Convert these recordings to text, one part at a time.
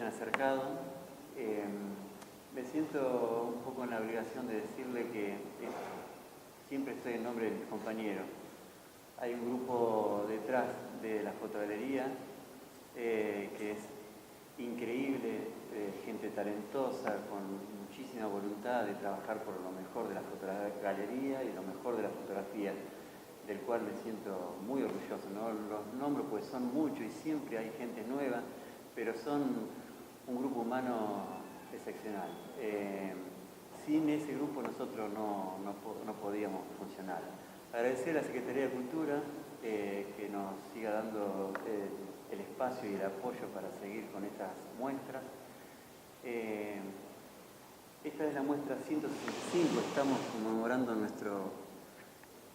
hayan acercado. Me siento un poco en la obligación de decirle que siempre estoy en nombre de mis compañeros. Hay un grupo detrás de la fotogalería que es increíble, gente talentosa, con muchísima voluntad de trabajar por lo mejor de la fotogalería y lo mejor de la fotografía, del cual me siento muy orgulloso. No los nombro pues son muchos y siempre hay gente nueva, pero son un grupo humano excepcional. Sin ese grupo nosotros no podíamos funcionar. Agradecer a la Secretaría de Cultura que nos siga dando el espacio y el apoyo para seguir con estas muestras. Esta es la muestra 165, estamos conmemorando nuestro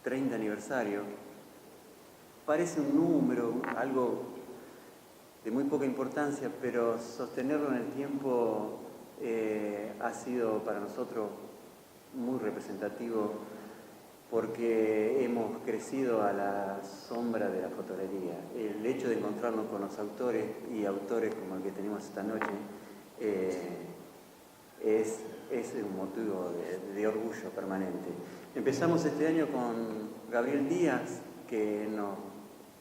30 aniversario. Parece un número, algo de muy poca importancia, pero sostenerlo en el tiempo ha sido para nosotros muy representativo porque hemos crecido a la sombra de la fotogalería. El hecho de encontrarnos con los autores y autores como el que tenemos esta noche es un motivo de orgullo permanente. Empezamos este año con Gabriel Díaz, que nos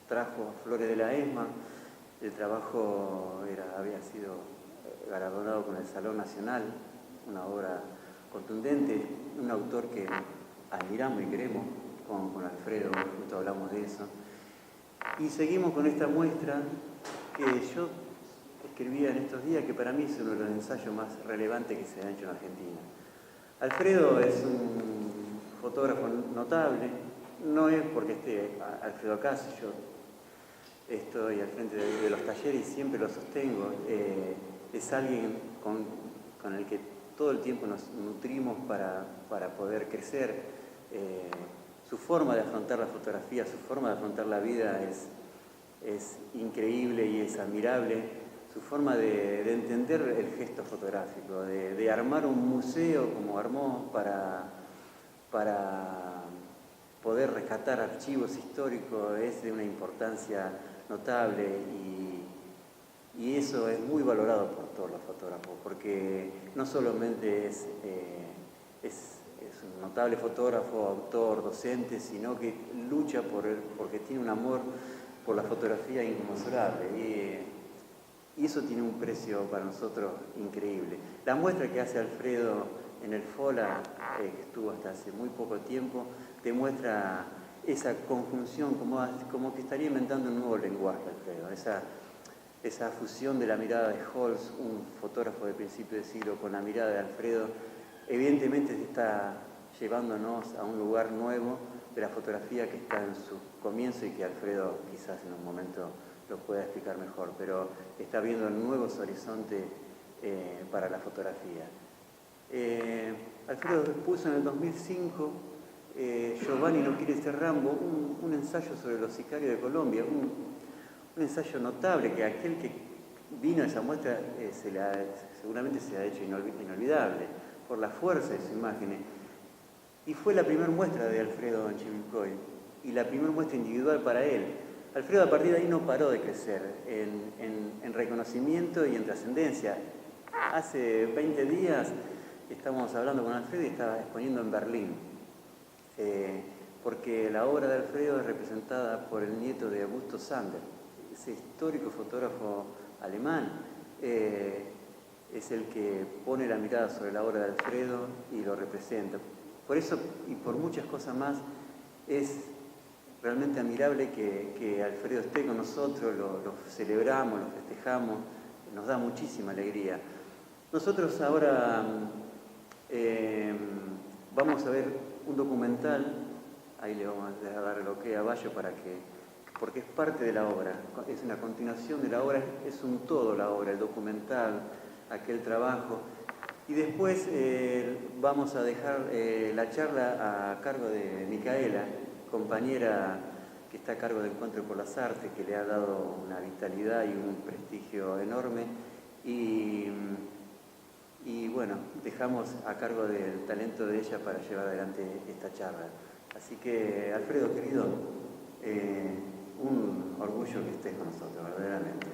trajo Flores de la ESMA. El trabajo había sido galardonado con el Salón Nacional, una obra contundente, un autor que admiramos y queremos, con Alfredo, justo hablamos de eso. Y seguimos con esta muestra que yo escribía en estos días, que para mí es uno de los ensayos más relevantes que se han hecho en Argentina. Alfredo es un fotógrafo notable, no es porque esté Alfredo acá, si yo estoy al frente de los talleres y siempre lo sostengo, es alguien con el que todo el tiempo nos nutrimos para poder crecer. Su forma de afrontar la fotografía, su forma de afrontar la vida es increíble y es admirable. Su forma de entender el gesto fotográfico, de armar un museo como armó para poder rescatar archivos históricos es de una importancia notable y eso es muy valorado por todos los fotógrafos, porque no solamente es un notable fotógrafo, autor, docente, sino que lucha porque tiene un amor por la fotografía inconmensurable. Y eso tiene un precio para nosotros increíble. La muestra que hace Alfredo en el FOLA, que estuvo hasta hace muy poco tiempo, demuestra esa conjunción, como que estaría inventando un nuevo lenguaje, Alfredo. Esa fusión de la mirada de Holz, un fotógrafo de principio de siglo, con la mirada de Alfredo, evidentemente está llevándonos a un lugar nuevo de la fotografía que está en su comienzo y que Alfredo quizás en un momento lo pueda explicar mejor, pero está abriendo nuevos horizontes para la fotografía. Alfredo puso en el 2005 Giovanni no quiere ser Rambo, un ensayo sobre los sicarios de Colombia, un ensayo notable que aquel que vino a esa muestra seguramente se ha hecho inolvidable por la fuerza de sus imágenes. Y fue la primera muestra de Alfredo en Chivilcoy y la primera muestra individual para él. Alfredo a partir de ahí no paró de crecer en reconocimiento y en trascendencia. Hace 20 días estábamos hablando con Alfredo y estaba exponiendo en Berlín, porque la obra de Alfredo es representada por el nieto de Augusto Sander, ese histórico fotógrafo alemán. Es el que pone la mirada sobre la obra de Alfredo y lo representa. Por eso y por muchas cosas más es realmente admirable que Alfredo esté con nosotros, lo celebramos, lo festejamos, nos da muchísima alegría. Nosotros ahora vamos a ver un documental, ahí le vamos a dar el ok a Bayo porque es parte de la obra, es una continuación de la obra, es un todo la obra, el documental, aquel trabajo. Y después vamos a dejar la charla a cargo de Micaela, compañera que está a cargo de Encuentro por las Artes, que le ha dado una vitalidad y un prestigio enorme. Y bueno, dejamos a cargo del talento de ella para llevar adelante esta charla. Así que, Alfredo, querido, un orgullo que estés con nosotros, verdaderamente.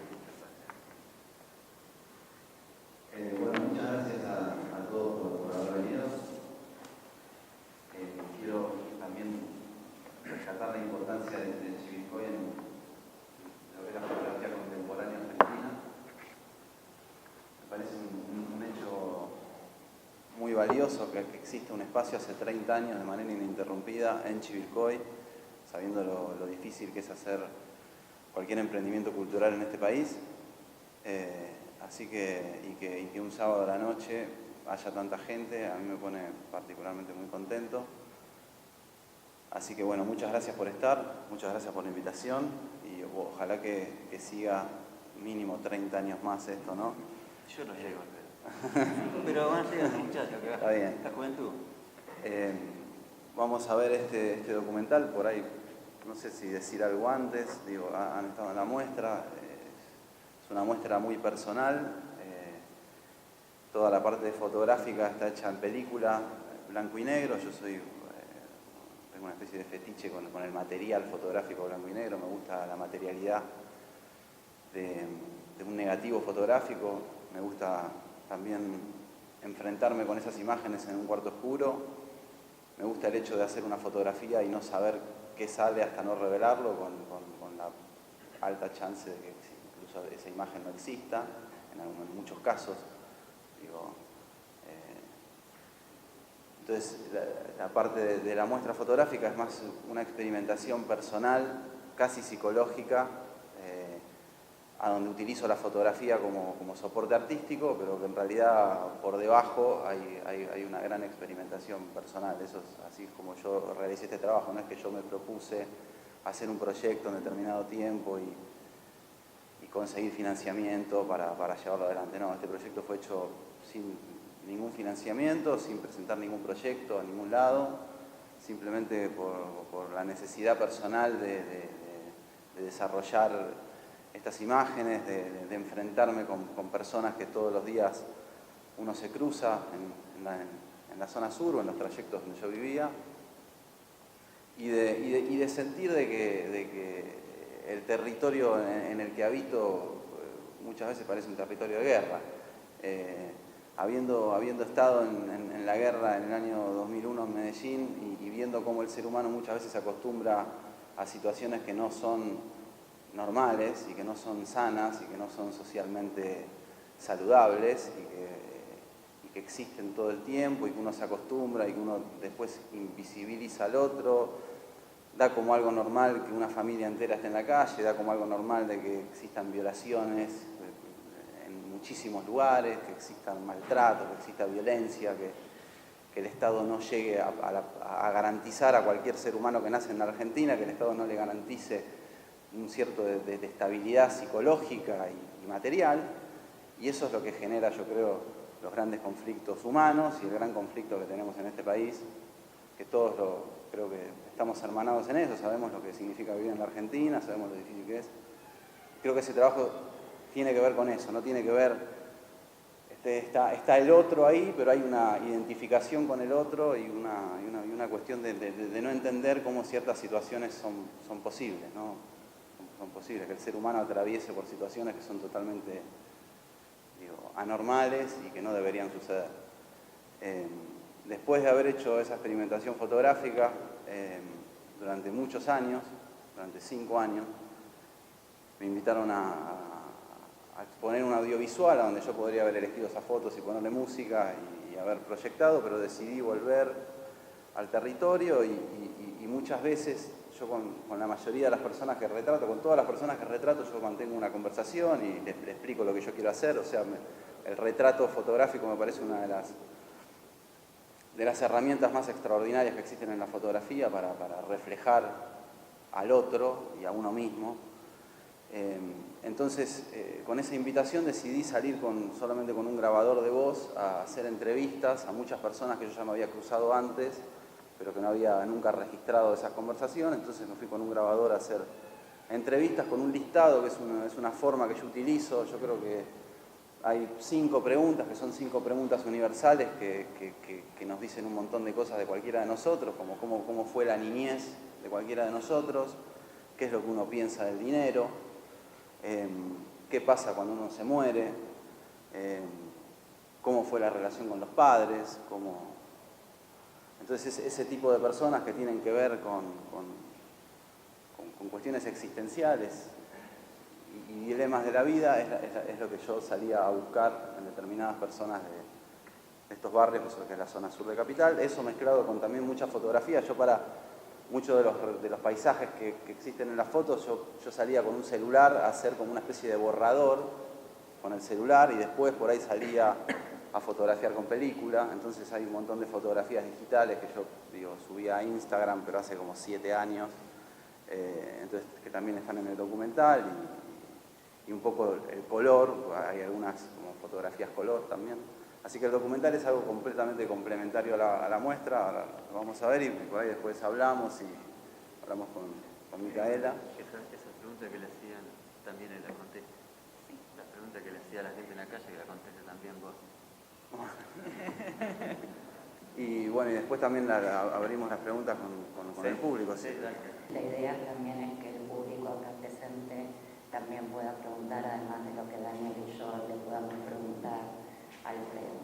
orgulloso que existe un espacio hace 30 años de manera ininterrumpida en Chivilcoy, sabiendo lo difícil que es hacer cualquier emprendimiento cultural en este país. Así que un sábado a la noche haya tanta gente, a mí me pone particularmente muy contento. Así que bueno, muchas gracias por estar, muchas gracias por la invitación y ojalá que siga mínimo 30 años más esto, ¿no? Yo no llego, pero van a llegar los muchachos, que está bien. Esta juventud. Vamos a ver este documental, por ahí, no sé si decir algo antes, digo, han estado en la muestra, es una muestra muy personal, toda la parte fotográfica está hecha en película, blanco y negro, yo tengo una especie de fetiche con el material fotográfico blanco y negro, me gusta la materialidad de un negativo fotográfico, me gusta también enfrentarme con esas imágenes en un cuarto oscuro, me gusta el hecho de hacer una fotografía y no saber qué sale hasta no revelarlo, con la alta chance de que incluso esa imagen no exista, en muchos casos. Entonces, la parte de la muestra fotográfica es más una experimentación personal, casi psicológica, a donde utilizo la fotografía como soporte artístico, pero que en realidad por debajo hay una gran experimentación personal. Eso es así como yo realicé este trabajo, no es que yo me propuse hacer un proyecto en determinado tiempo y conseguir financiamiento para llevarlo adelante. No, este proyecto fue hecho sin ningún financiamiento, sin presentar ningún proyecto a ningún lado, simplemente por la necesidad personal de desarrollar estas imágenes, de enfrentarme con personas que todos los días uno se cruza en la zona sur o en los trayectos donde yo vivía, y de sentir de que el territorio en el que habito muchas veces parece un territorio de guerra. Habiendo estado en la guerra en el año 2001 en Medellín y viendo cómo el ser humano muchas veces se acostumbra a situaciones que no son normales y que no son sanas y que no son socialmente saludables y que existen todo el tiempo y que uno se acostumbra y que uno después invisibiliza al otro, da como algo normal que una familia entera esté en la calle, da como algo normal de que existan violaciones en muchísimos lugares, que existan maltratos, que exista violencia, que el Estado no llegue a garantizar a cualquier ser humano que nace en la Argentina, que el Estado no le garantice un cierto de estabilidad psicológica y material, y eso es lo que genera, yo creo, los grandes conflictos humanos y el gran conflicto que tenemos en este país, que todos creo que estamos hermanados en eso, sabemos lo que significa vivir en la Argentina, sabemos lo difícil que es. Creo que ese trabajo tiene que ver con eso, no tiene que ver, está el otro ahí, pero hay una identificación con el otro y una cuestión de no entender cómo ciertas situaciones son posibles, ¿no? Son posibles, que el ser humano atraviese por situaciones que son totalmente anormales y que no deberían suceder. Después de haber hecho esa experimentación fotográfica durante muchos años, durante 5 años, me invitaron a exponer un audiovisual a donde yo podría haber elegido esas fotos y ponerle música y haber proyectado, pero decidí volver al territorio y muchas veces yo con la mayoría de las personas que retrato, con todas las personas que retrato, yo mantengo una conversación y les explico lo que yo quiero hacer. O sea, el retrato fotográfico me parece una de las herramientas más extraordinarias que existen en la fotografía para reflejar al otro y a uno mismo. Entonces, con esa invitación decidí salir solamente con un grabador de voz a hacer entrevistas a muchas personas que yo ya me había cruzado antes, pero que no había nunca registrado esa conversación. Entonces me fui con un grabador a hacer entrevistas con un listado, que es una forma que yo utilizo. Yo creo que hay 5 preguntas, que son 5 preguntas universales que nos dicen un montón de cosas de cualquiera de nosotros, como cómo fue la niñez de cualquiera de nosotros, qué es lo que uno piensa del dinero, qué pasa cuando uno se muere, cómo fue la relación con los padres, Entonces ese tipo de personas que tienen que ver con cuestiones existenciales y dilemas de la vida es lo que yo salía a buscar en determinadas personas estos barrios, que es la zona sur de Capital. Eso mezclado con también muchas fotografías. Yo para muchos de los paisajes que existen en las fotos, yo salía con un celular a hacer como una especie de borrador con el celular y después por ahí salía a fotografiar con película. Entonces hay un montón de fotografías digitales que yo subía a Instagram, pero hace como 7 años, entonces que también están en el documental, y un poco el color, hay algunas como fotografías color también. Así que el documental es algo completamente complementario a la muestra. Ahora lo vamos a ver y por ahí después hablamos con Micaela. Esa pregunta que le hacían también la contesta. La pregunta que le hacía a la gente en la calle, que la conteste también vos. Y bueno, y después también abrimos las preguntas con el público. ¿Sí? La idea también es que el público acá presente también pueda preguntar, además de lo que Daniel y yo le podamos preguntar a Alfredo.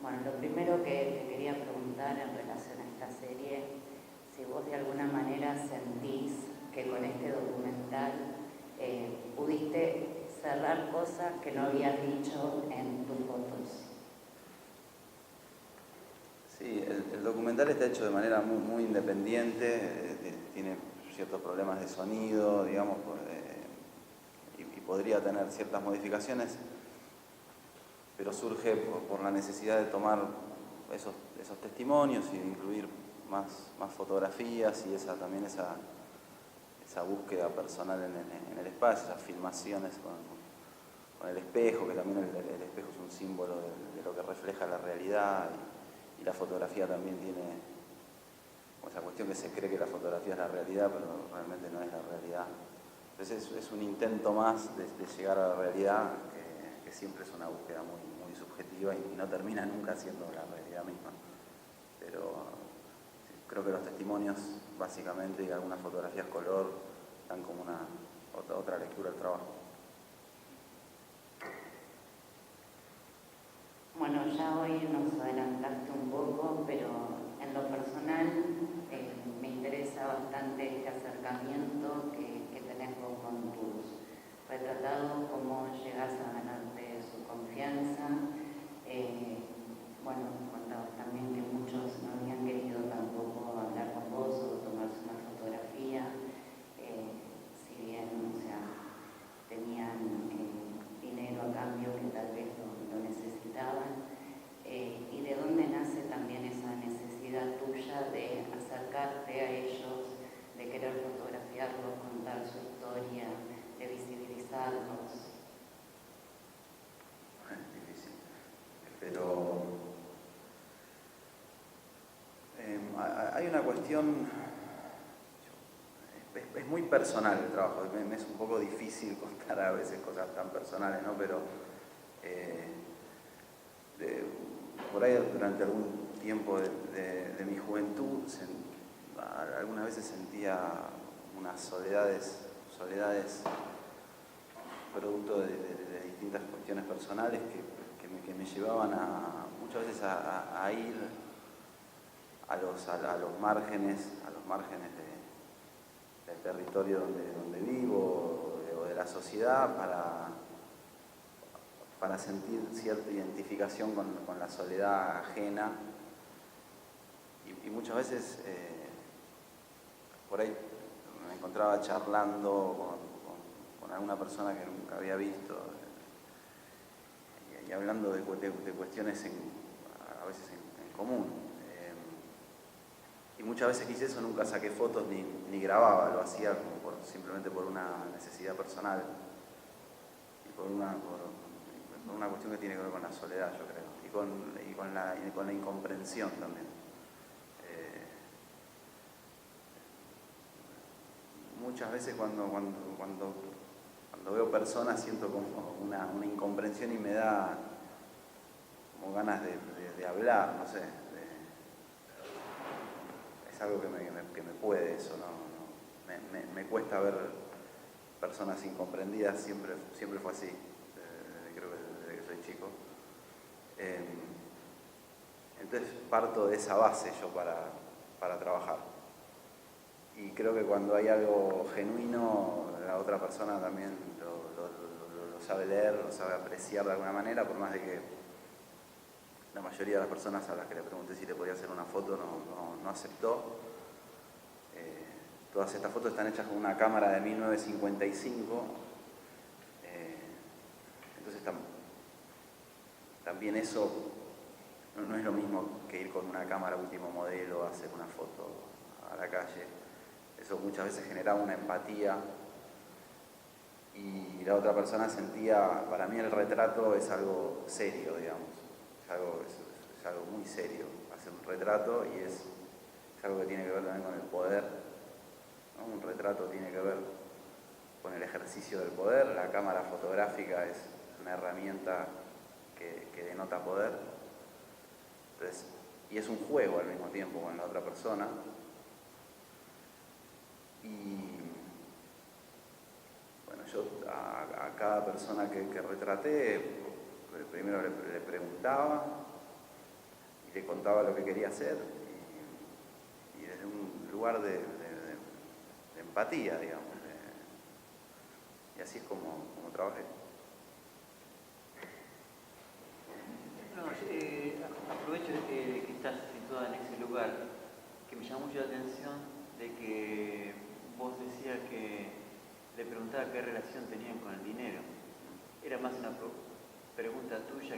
Bueno, lo primero que te quería preguntar en relación a esta serie, si vos de alguna manera sentís que con este documental pudiste cerrar cosas que no habías dicho en tus fotos. Sí, el documental está hecho de manera muy independiente, tiene ciertos problemas de sonido, digamos, y podría tener ciertas modificaciones, pero surge por la necesidad de tomar esos testimonios y de incluir más fotografías y también esa búsqueda personal en el espacio, esas filmaciones con el espejo, que también el espejo es un símbolo de lo que refleja la realidad, y la fotografía también tiene esa cuestión que se cree que la fotografía es la realidad, pero realmente no es la realidad. Entonces es un intento más de llegar a la realidad, que siempre es una búsqueda muy subjetiva y no termina nunca siendo la realidad misma. Pero creo que los testimonios, básicamente, y algunas fotografías color, dan como otra lectura al trabajo. Bueno, ya hoy nos adelantaste un poco, pero en lo personal me interesa bastante este acercamiento que tenés vos con tus retratados, cómo llegás a ganarte su confianza. Bueno, contabas también que muchos no habían querido tampoco hablar con vos o tomarse una fotografía, si bien, o sea, tenían dinero a cambio que tal vez lo necesitaban. ¿Y de dónde nace también esa necesidad tuya de acercarte a ellos, de querer fotografiarlos, contar su historia, de visibilizarlos? Es difícil, pero hay una cuestión, es muy personal el trabajo, me es un poco difícil contar a veces cosas tan personales, ¿no? Pero por ahí durante algún tiempo de mi juventud, algunas veces sentía unas soledades producto de distintas cuestiones personales que me llevaban muchas veces a ir a los márgenes del territorio donde vivo o de la sociedad para sentir cierta identificación con la soledad ajena, y muchas veces por ahí me encontraba charlando con alguna persona que nunca había visto y hablando de cuestiones a veces en común. Y muchas veces quise eso, nunca saqué fotos ni grababa, lo hacía como simplemente por una necesidad personal y por una cuestión que tiene que ver con la soledad, yo creo, y con la incomprensión también. Muchas veces cuando veo personas siento como una incomprensión y me da como ganas de hablar, no sé. Es algo que me puede eso, ¿no? Me cuesta ver personas incomprendidas, siempre fue así, creo que desde que soy chico. Entonces parto de esa base yo para trabajar. Y creo que cuando hay algo genuino, la otra persona también lo sabe leer, lo sabe apreciar de alguna manera, por más de que La mayoría de las personas a las que le pregunté si le podía hacer una foto no aceptó. Todas estas fotos están hechas con una cámara de 1955. Entonces también eso no es lo mismo que ir con una cámara último modelo a hacer una foto a la calle. Eso muchas veces generaba una empatía y la otra persona sentía, para mí el retrato es algo serio, digamos, es algo muy serio, hacer un retrato y es algo que tiene que ver también con el poder, ¿no? Un retrato tiene que ver con el ejercicio del poder, la cámara fotográfica es una herramienta que denota poder. Entonces, y es un juego al mismo tiempo con la otra persona. Y bueno, yo a cada persona que retraté, primero le preguntaba y le contaba lo que quería hacer, y desde un lugar de empatía, digamos. Y así es como trabajé. Aprovecho de que estás situada en ese lugar, que me llamó mucho la atención de que vos decías que le preguntaba qué relación tenían con el dinero. ¿Era más una pregunta tuya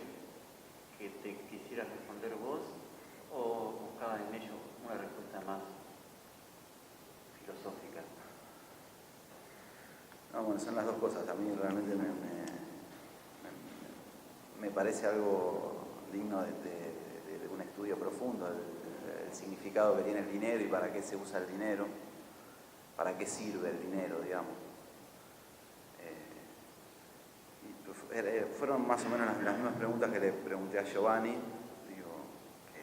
que te quisieras responder vos o buscabas en ello una respuesta más filosófica? No, bueno, son las dos cosas. A mí realmente me parece algo digno de un estudio profundo, el significado que tiene el dinero y para qué se usa el dinero, para qué sirve el dinero, digamos. Fueron más o menos las mismas preguntas que le pregunté a Giovanni. Digo, que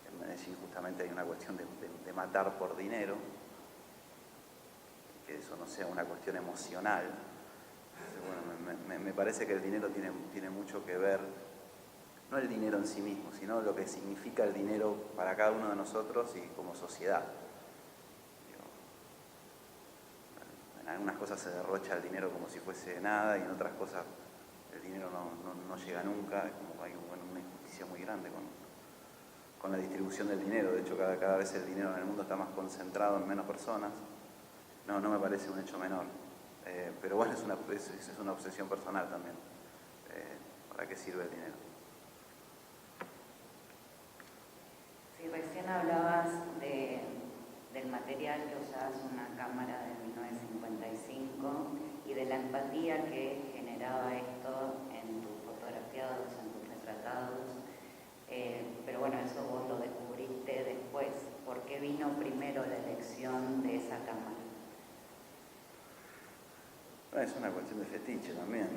en Medellín justamente hay una cuestión de matar por dinero, que eso no sea una cuestión emocional. Entonces, bueno, me parece que el dinero tiene mucho que ver, no el dinero en sí mismo, sino lo que significa el dinero para cada uno de nosotros y como sociedad. En algunas cosas se derrocha el dinero como si fuese nada y en otras cosas el dinero no llega nunca. Es como hay una injusticia muy grande con la distribución del dinero. De hecho, cada vez el dinero en el mundo está más concentrado en menos personas. No me parece un hecho menor. Pero bueno, es una obsesión personal también. ¿Para qué sirve el dinero? Sí, recién hablabas del material que usabas, una cámara de 1955, y de la empatía que generaba esto en tus fotografiados, en tus retratados. Pero bueno, eso vos lo descubriste después. ¿Por qué vino primero la elección de esa cámara? Es una cuestión de fetiche también.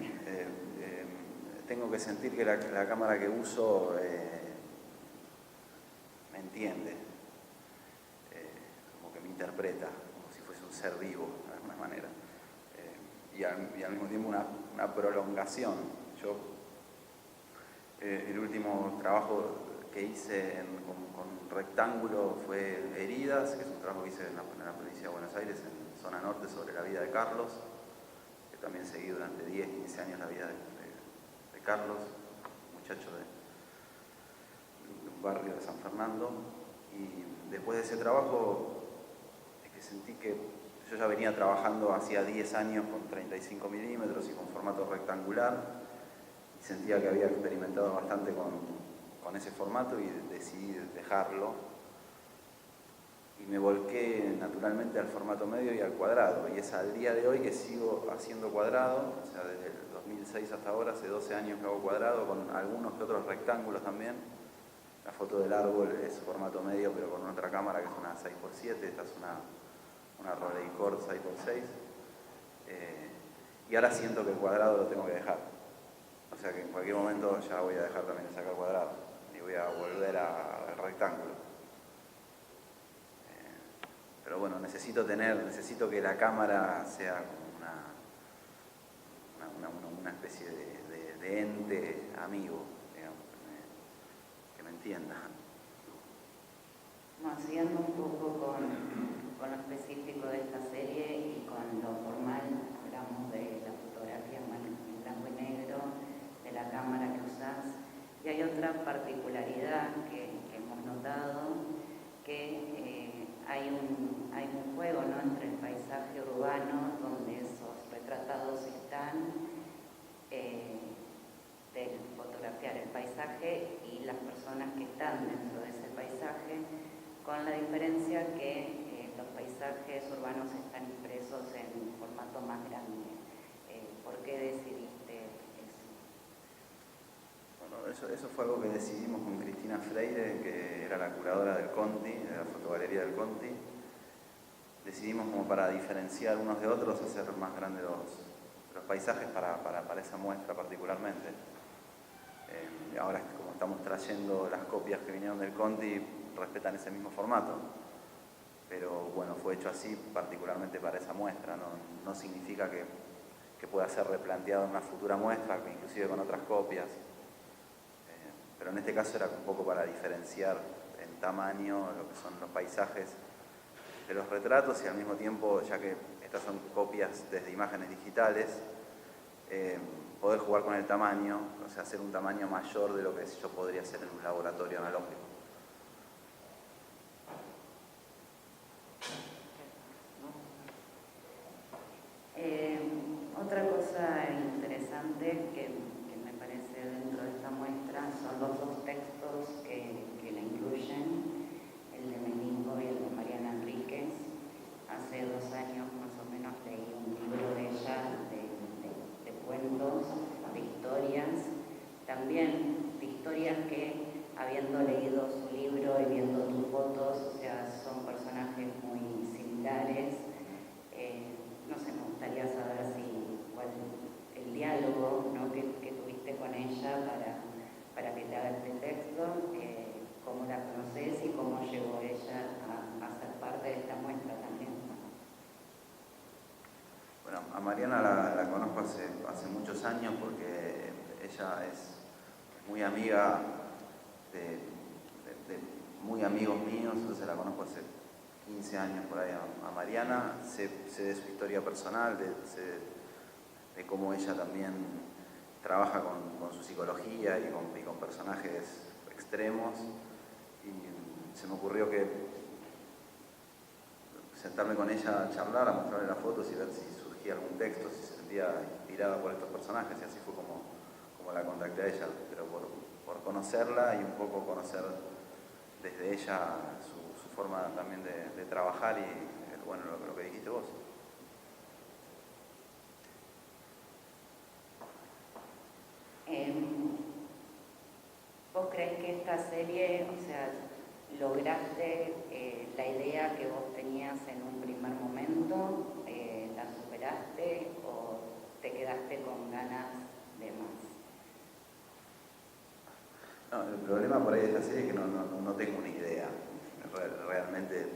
Tengo que sentir que la cámara que uso me entiende, como que me interpreta, como si fuese un ser vivo, de alguna manera. Y al mismo tiempo una prolongación. Yo, el último trabajo que hice con rectángulo fue Heridas, que es un trabajo que hice en la provincia de Buenos Aires, en zona norte, sobre la vida de Carlos. También seguí durante 10, 15 años la vida de Carlos, un muchacho de un barrio de San Fernando. Y después de ese trabajo, es que sentí que yo ya venía trabajando hacía 10 años con 35 milímetros y con formato rectangular, y sentía que había experimentado bastante con ese formato y decidí dejarlo. Y me volqué naturalmente al formato medio y al cuadrado. Y es al día de hoy que sigo haciendo cuadrado, o sea, desde el 2006 hasta ahora, hace 12 años que hago cuadrado, con algunos que otros rectángulos también. La foto del árbol es formato medio, pero con otra cámara que es una 6x7, esta es una Rolleicord 6x6. Y ahora siento que el cuadrado lo tengo que dejar. O sea que en cualquier momento ya voy a dejar también de sacar cuadrado y voy a volver al rectángulo. Pero bueno, necesito que la cámara sea como una especie de ente amigo, digamos, que me entienda. No, siguiendo un poco con lo específico de esta serie y con lo formal, hablamos de la fotografía en blanco y negro, de la cámara que usás, y hay otra parte con la diferencia que los paisajes urbanos están impresos en un formato más grande. ¿Por qué decidiste eso? Bueno, eso fue algo que decidimos con Cristina Freire, que era la curadora del Conti, de la fotogalería del Conti. Decidimos, como para diferenciar unos de otros, hacer más grandes los paisajes para esa muestra particularmente. Ahora, como estamos trayendo las copias que vinieron del Conti, respetan ese mismo formato. Pero bueno, fue hecho así particularmente para esa muestra. No significa que pueda ser replanteado en una futura muestra, inclusive con otras copias. Pero en este caso era un poco para diferenciar en tamaño lo que son los paisajes de los retratos, y al mismo tiempo, ya que estas son copias desde imágenes digitales, poder jugar con el tamaño, o sea, hacer un tamaño mayor de lo que yo podría hacer en un laboratorio analógico. Otra cosa interesante que me parece dentro de esta muestra son los dos textos que la incluyen, el de Melingo y el de Mariana Enríquez. Hace 2 años más o menos leí un libro de ella de cuentos, de historias, también de historias que, habiendo leído su libro y viendo tus fotos, o sea, son personajes muy similares. No sé, me gustaría saber cuál el diálogo, ¿no?, que tuviste con ella para que te haga este texto, cómo la conoces y cómo llegó ella a ser parte de esta muestra también. Bueno, a Mariana la conozco hace muchos años, porque ella es muy amiga de muy amigos míos, entonces la conozco hace 15 años por ahí a Mariana. Sé de su historia personal, de cómo ella también trabaja con su psicología y con personajes extremos, y se me ocurrió que sentarme con ella a charlar, a mostrarle las fotos y ver si surgía algún texto, si se sentía inspirada por estos personajes, y así fue como la contacté a ella, pero por conocerla y un poco conocer desde ella su forma también de trabajar y, bueno, lo que dijiste vos. ¿Vos creés que esta serie, o sea, lograste la idea que vos tenías en un primer momento, la superaste o te quedaste con ganas de más? No, el problema por ahí de esta serie es que no tengo una idea realmente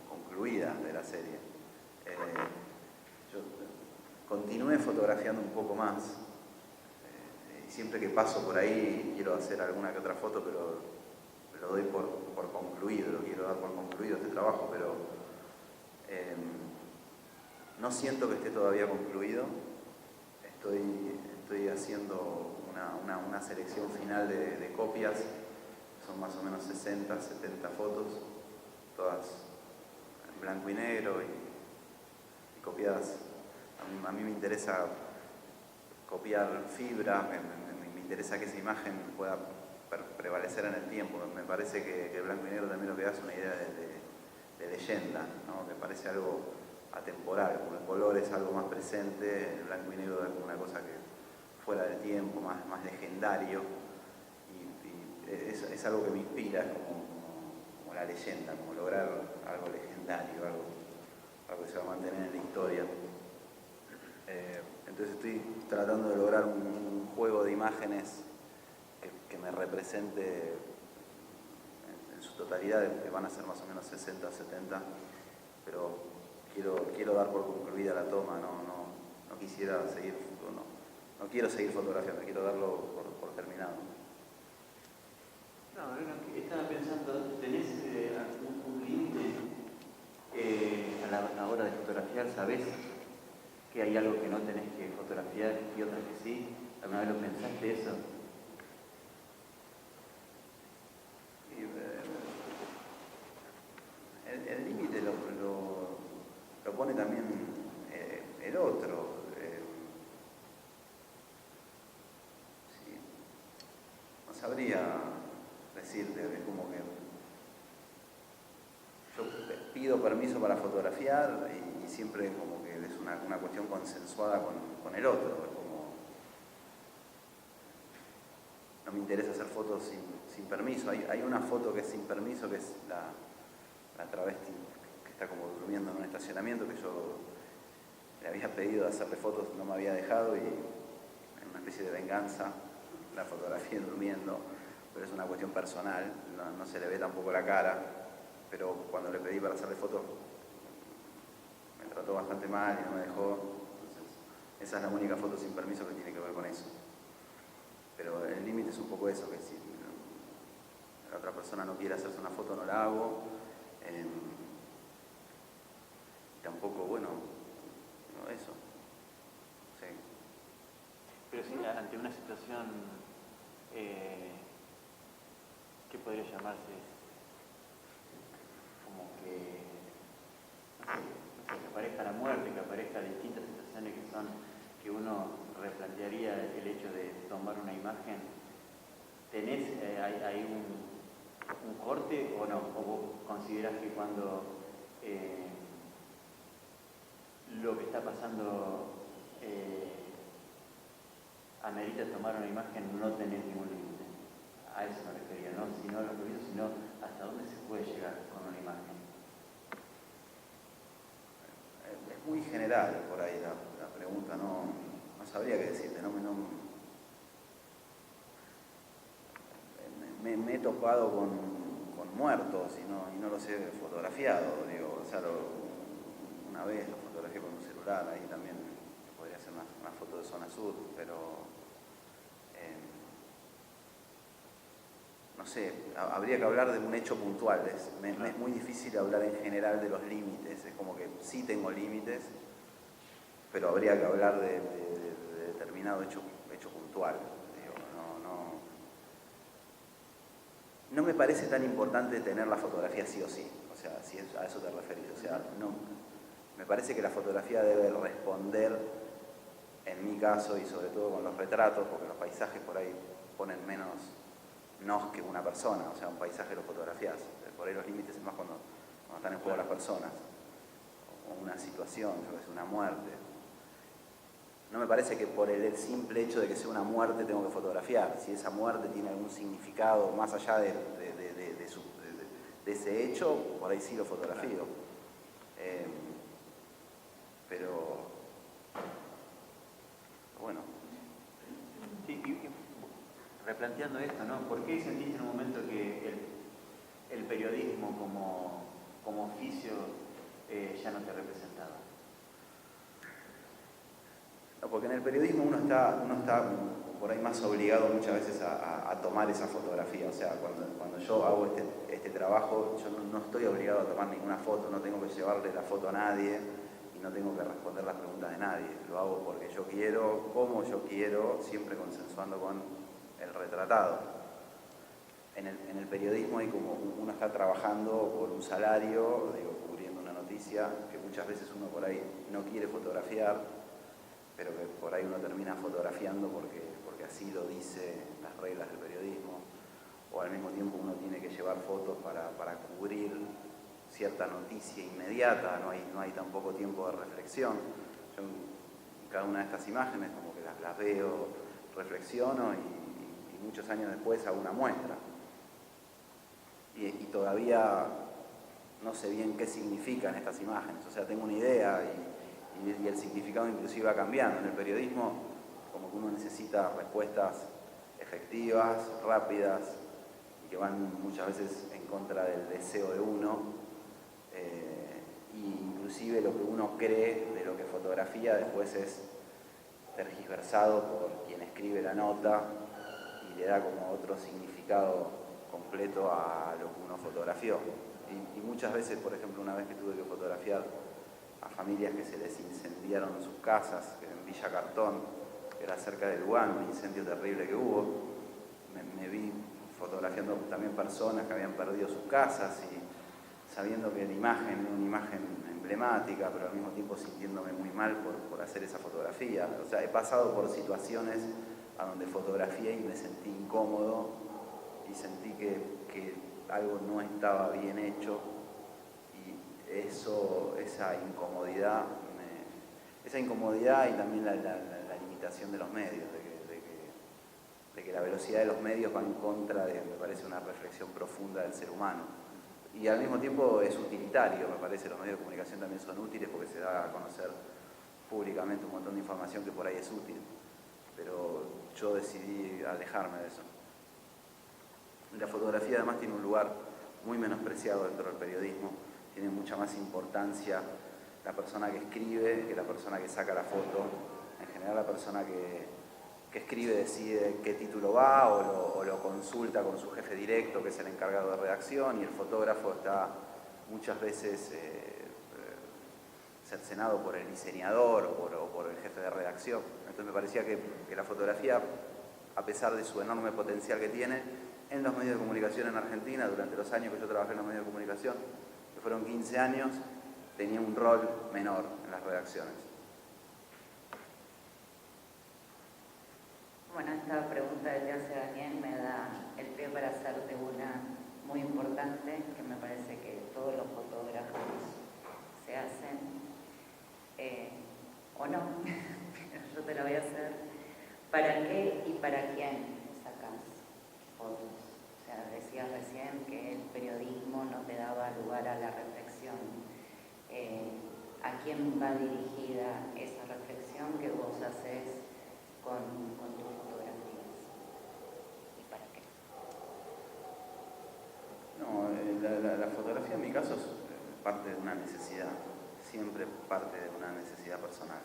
concluida de la serie. Yo continué fotografiando un poco más, y siempre que paso por ahí quiero hacer alguna que otra foto, pero lo doy por concluido, lo quiero dar por concluido este trabajo, pero no siento que esté todavía concluido. Estoy haciendo una selección final de copias, son más o menos 60, 70 fotos, todas en blanco y negro y copiadas. A mí me interesa copiar fibra, me interesa que esa imagen pueda prevalecer en el tiempo. Me parece que el blanco y negro también lo que da es una idea de leyenda, ¿no? Me parece algo atemporal, como el color es algo más presente, el blanco y negro es una cosa que fuera del tiempo, más legendario, y es algo que me inspira, es como la leyenda, como lograr algo legendario, algo que se va a mantener en la historia. Entonces estoy tratando de lograr un juego de imágenes que me represente en su totalidad, que van a ser más o menos 60 o 70, pero quiero dar por concluida la toma, no quisiera seguir, no quiero seguir fotografiando, quiero darlo por terminado. No, estaba pensando, ¿tenés un límite a la hora de fotografiar? ¿Sabés que hay algo que no tenés que fotografiar y otras que sí? ¿Alguna vez lo pensaste eso? El límite lo pone también el otro. Sí. No sabría decirte, es como que pido permiso para fotografiar y siempre como que es una cuestión consensuada con el otro. Es como, no me interesa hacer fotos sin permiso. Hay una foto que es sin permiso, que es la travesti que está como durmiendo en un estacionamiento, que yo le había pedido hacerle fotos, no me había dejado, y en una especie de venganza la fotografié durmiendo, pero es una cuestión personal, no se le ve tampoco la cara, pero cuando le pedí para hacerle fotos me trató bastante mal y no me dejó. Entonces esa es la única foto sin permiso que tiene que ver con eso. Pero el límite es un poco eso, que si la otra persona no quiere hacerse una foto, no la hago. Y tampoco, bueno, no, eso. Sí. Pero sí, ante una situación que podría llamarse como que, no sé, que aparezca la muerte, que aparezca distintas situaciones que uno replantearía el hecho de tomar una imagen. ¿Tenés hay un corte o no? ¿O vos considerás que cuando lo que está pasando amerita tomar una imagen, no tenés ningún límite? A eso me refería, ¿no? Si no lo permiso, sino hasta dónde se puede llegar con una imagen. Es muy general por ahí la pregunta, no sabría qué decirte, me he topado con muertos y no los he fotografiado, digo, o sea, una vez lo fotografié con un celular, ahí también podría ser una foto de zona sur, pero no sé, habría que hablar de un hecho puntual. Es muy difícil hablar en general de los límites, es como que sí tengo límites, pero habría que hablar de determinado hecho puntual. Digo, no me parece tan importante tener la fotografía sí o sí, o sea, si a eso te referís, o sea, no, me parece que la fotografía debe responder, en mi caso y sobre todo con los retratos, porque los paisajes por ahí ponen menos nos que una persona, o sea, un paisaje lo fotografías, por ahí los límites es más cuando están en juego las personas, o una situación, una muerte. No me parece que por el simple hecho de que sea una muerte tengo que fotografiar. Si esa muerte tiene algún significado más allá de ese hecho, por ahí sí lo fotografío. Pero bueno. Sí, y replanteando esto, ¿no? ¿Por qué sentiste en un momento que el periodismo como oficio ya no te representaba? No, porque en el periodismo uno está por ahí más obligado muchas veces a tomar esa fotografía. O sea, cuando yo hago este trabajo, yo no estoy obligado a tomar ninguna foto, no tengo que llevarle la foto a nadie y no tengo que responder las preguntas de nadie. Lo hago porque yo quiero, como yo quiero, siempre consensuando con el retratado. En el periodismo hay como uno está trabajando por un salario, digo, cubriendo una noticia que muchas veces uno por ahí no quiere fotografiar, pero que por ahí uno termina fotografiando porque así lo dice las reglas del periodismo, o al mismo tiempo uno tiene que llevar fotos para cubrir cierta noticia inmediata, no hay tampoco tiempo de reflexión. Yo en cada una de estas imágenes como que las veo, reflexiono y muchos años después hago una muestra. Y todavía no sé bien qué significan estas imágenes, o sea, tengo una idea y el significado inclusive va cambiando. En el periodismo como que uno necesita respuestas efectivas, rápidas, y que van muchas veces en contra del deseo de uno, y inclusive lo que uno cree de lo que fotografía después es tergiversado por quien escribe la nota y le da como otro significado completo a lo que uno fotografió. Y muchas veces, por ejemplo, una vez que tuve que fotografiar a familias que se les incendiaron sus casas, en Villa Cartón, que era cerca de Lugano, un incendio terrible que hubo, me vi fotografiando también personas que habían perdido sus casas y sabiendo que la imagen era una imagen emblemática, pero al mismo tiempo sintiéndome muy mal por hacer esa fotografía. O sea, he pasado por situaciones a donde fotografié y me sentí incómodo y sentí que algo no estaba bien hecho, y esa incomodidad y también la limitación de los medios, de que la velocidad de los medios va en contra de, me parece, una reflexión profunda del ser humano. Y al mismo tiempo es utilitario, me parece, los medios de comunicación también son útiles porque se da a conocer públicamente un montón de información que por ahí es útil. Pero yo decidí alejarme de eso. La fotografía además tiene un lugar muy menospreciado dentro del periodismo, tiene mucha más importancia la persona que escribe que la persona que saca la foto. En general la persona que escribe decide qué título va o lo consulta con su jefe directo, que es el encargado de redacción, y el fotógrafo está muchas veces cercenado por el diseñador o por el jefe de redacción. Entonces me parecía que la fotografía, a pesar de su enorme potencial que tiene en los medios de comunicación en Argentina, durante los años que yo trabajé en los medios de comunicación, que fueron 15 años, tenía un rol menor en las redacciones. Bueno, esta pregunta que te hace Daniel me da el pie para hacerte una muy importante, que me parece que todos los fotógrafos se hacen, o no, pero yo te la voy a hacer. ¿Para qué y para quién sacas fotos? O sea, decías recién que el periodismo no te daba lugar a la reflexión. ¿A quién va dirigida esa reflexión que vos haces con tus fotografías? ¿Y para qué? No, la fotografía en mi caso es parte de una necesidad, siempre parte de una necesidad personal,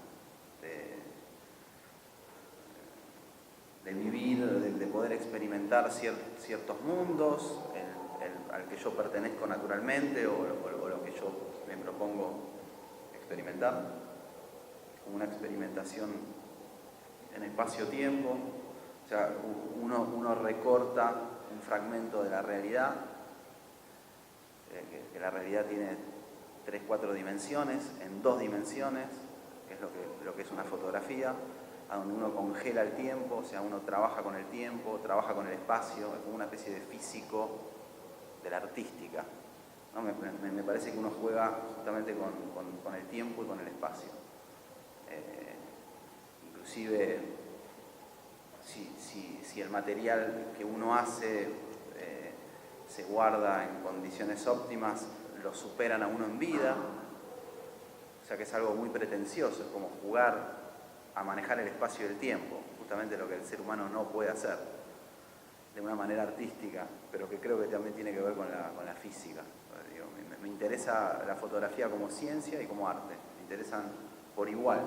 de vivir, de poder experimentar ciertos mundos, al que yo pertenezco naturalmente o lo que yo me propongo experimentar, como una experimentación en espacio-tiempo. O sea, uno recorta un fragmento de la realidad, que la realidad tiene 3-4 dimensiones, en 2 dimensiones, que es lo que es una fotografía, a donde uno congela el tiempo, o sea, uno trabaja con el tiempo, trabaja con el espacio, es como una especie de físico de la artística, ¿no? Me parece que uno juega justamente con el tiempo y con el espacio. Inclusive, si el material que uno hace se guarda en condiciones óptimas, lo superan a uno en vida, o sea que es algo muy pretencioso, es como jugar a manejar el espacio y el tiempo, justamente lo que el ser humano no puede hacer de una manera artística, pero que creo que también tiene que ver con la física. Digo, me interesa la fotografía como ciencia y como arte, me interesan por igual,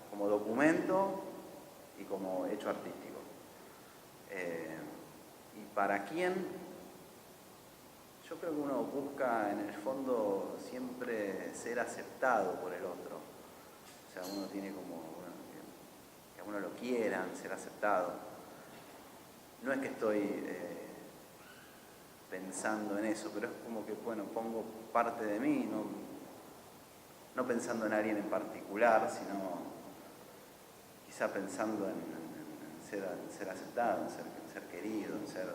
como documento y como hecho artístico. ¿Y para quién? Yo creo que uno busca en el fondo siempre ser aceptado por el otro. O sea, uno tiene como que a uno lo quieran, ser aceptado. No es que estoy pensando en eso, pero es como que, bueno, pongo parte de mí, no pensando en alguien en particular, sino quizá pensando en ser aceptado, en ser querido, en ser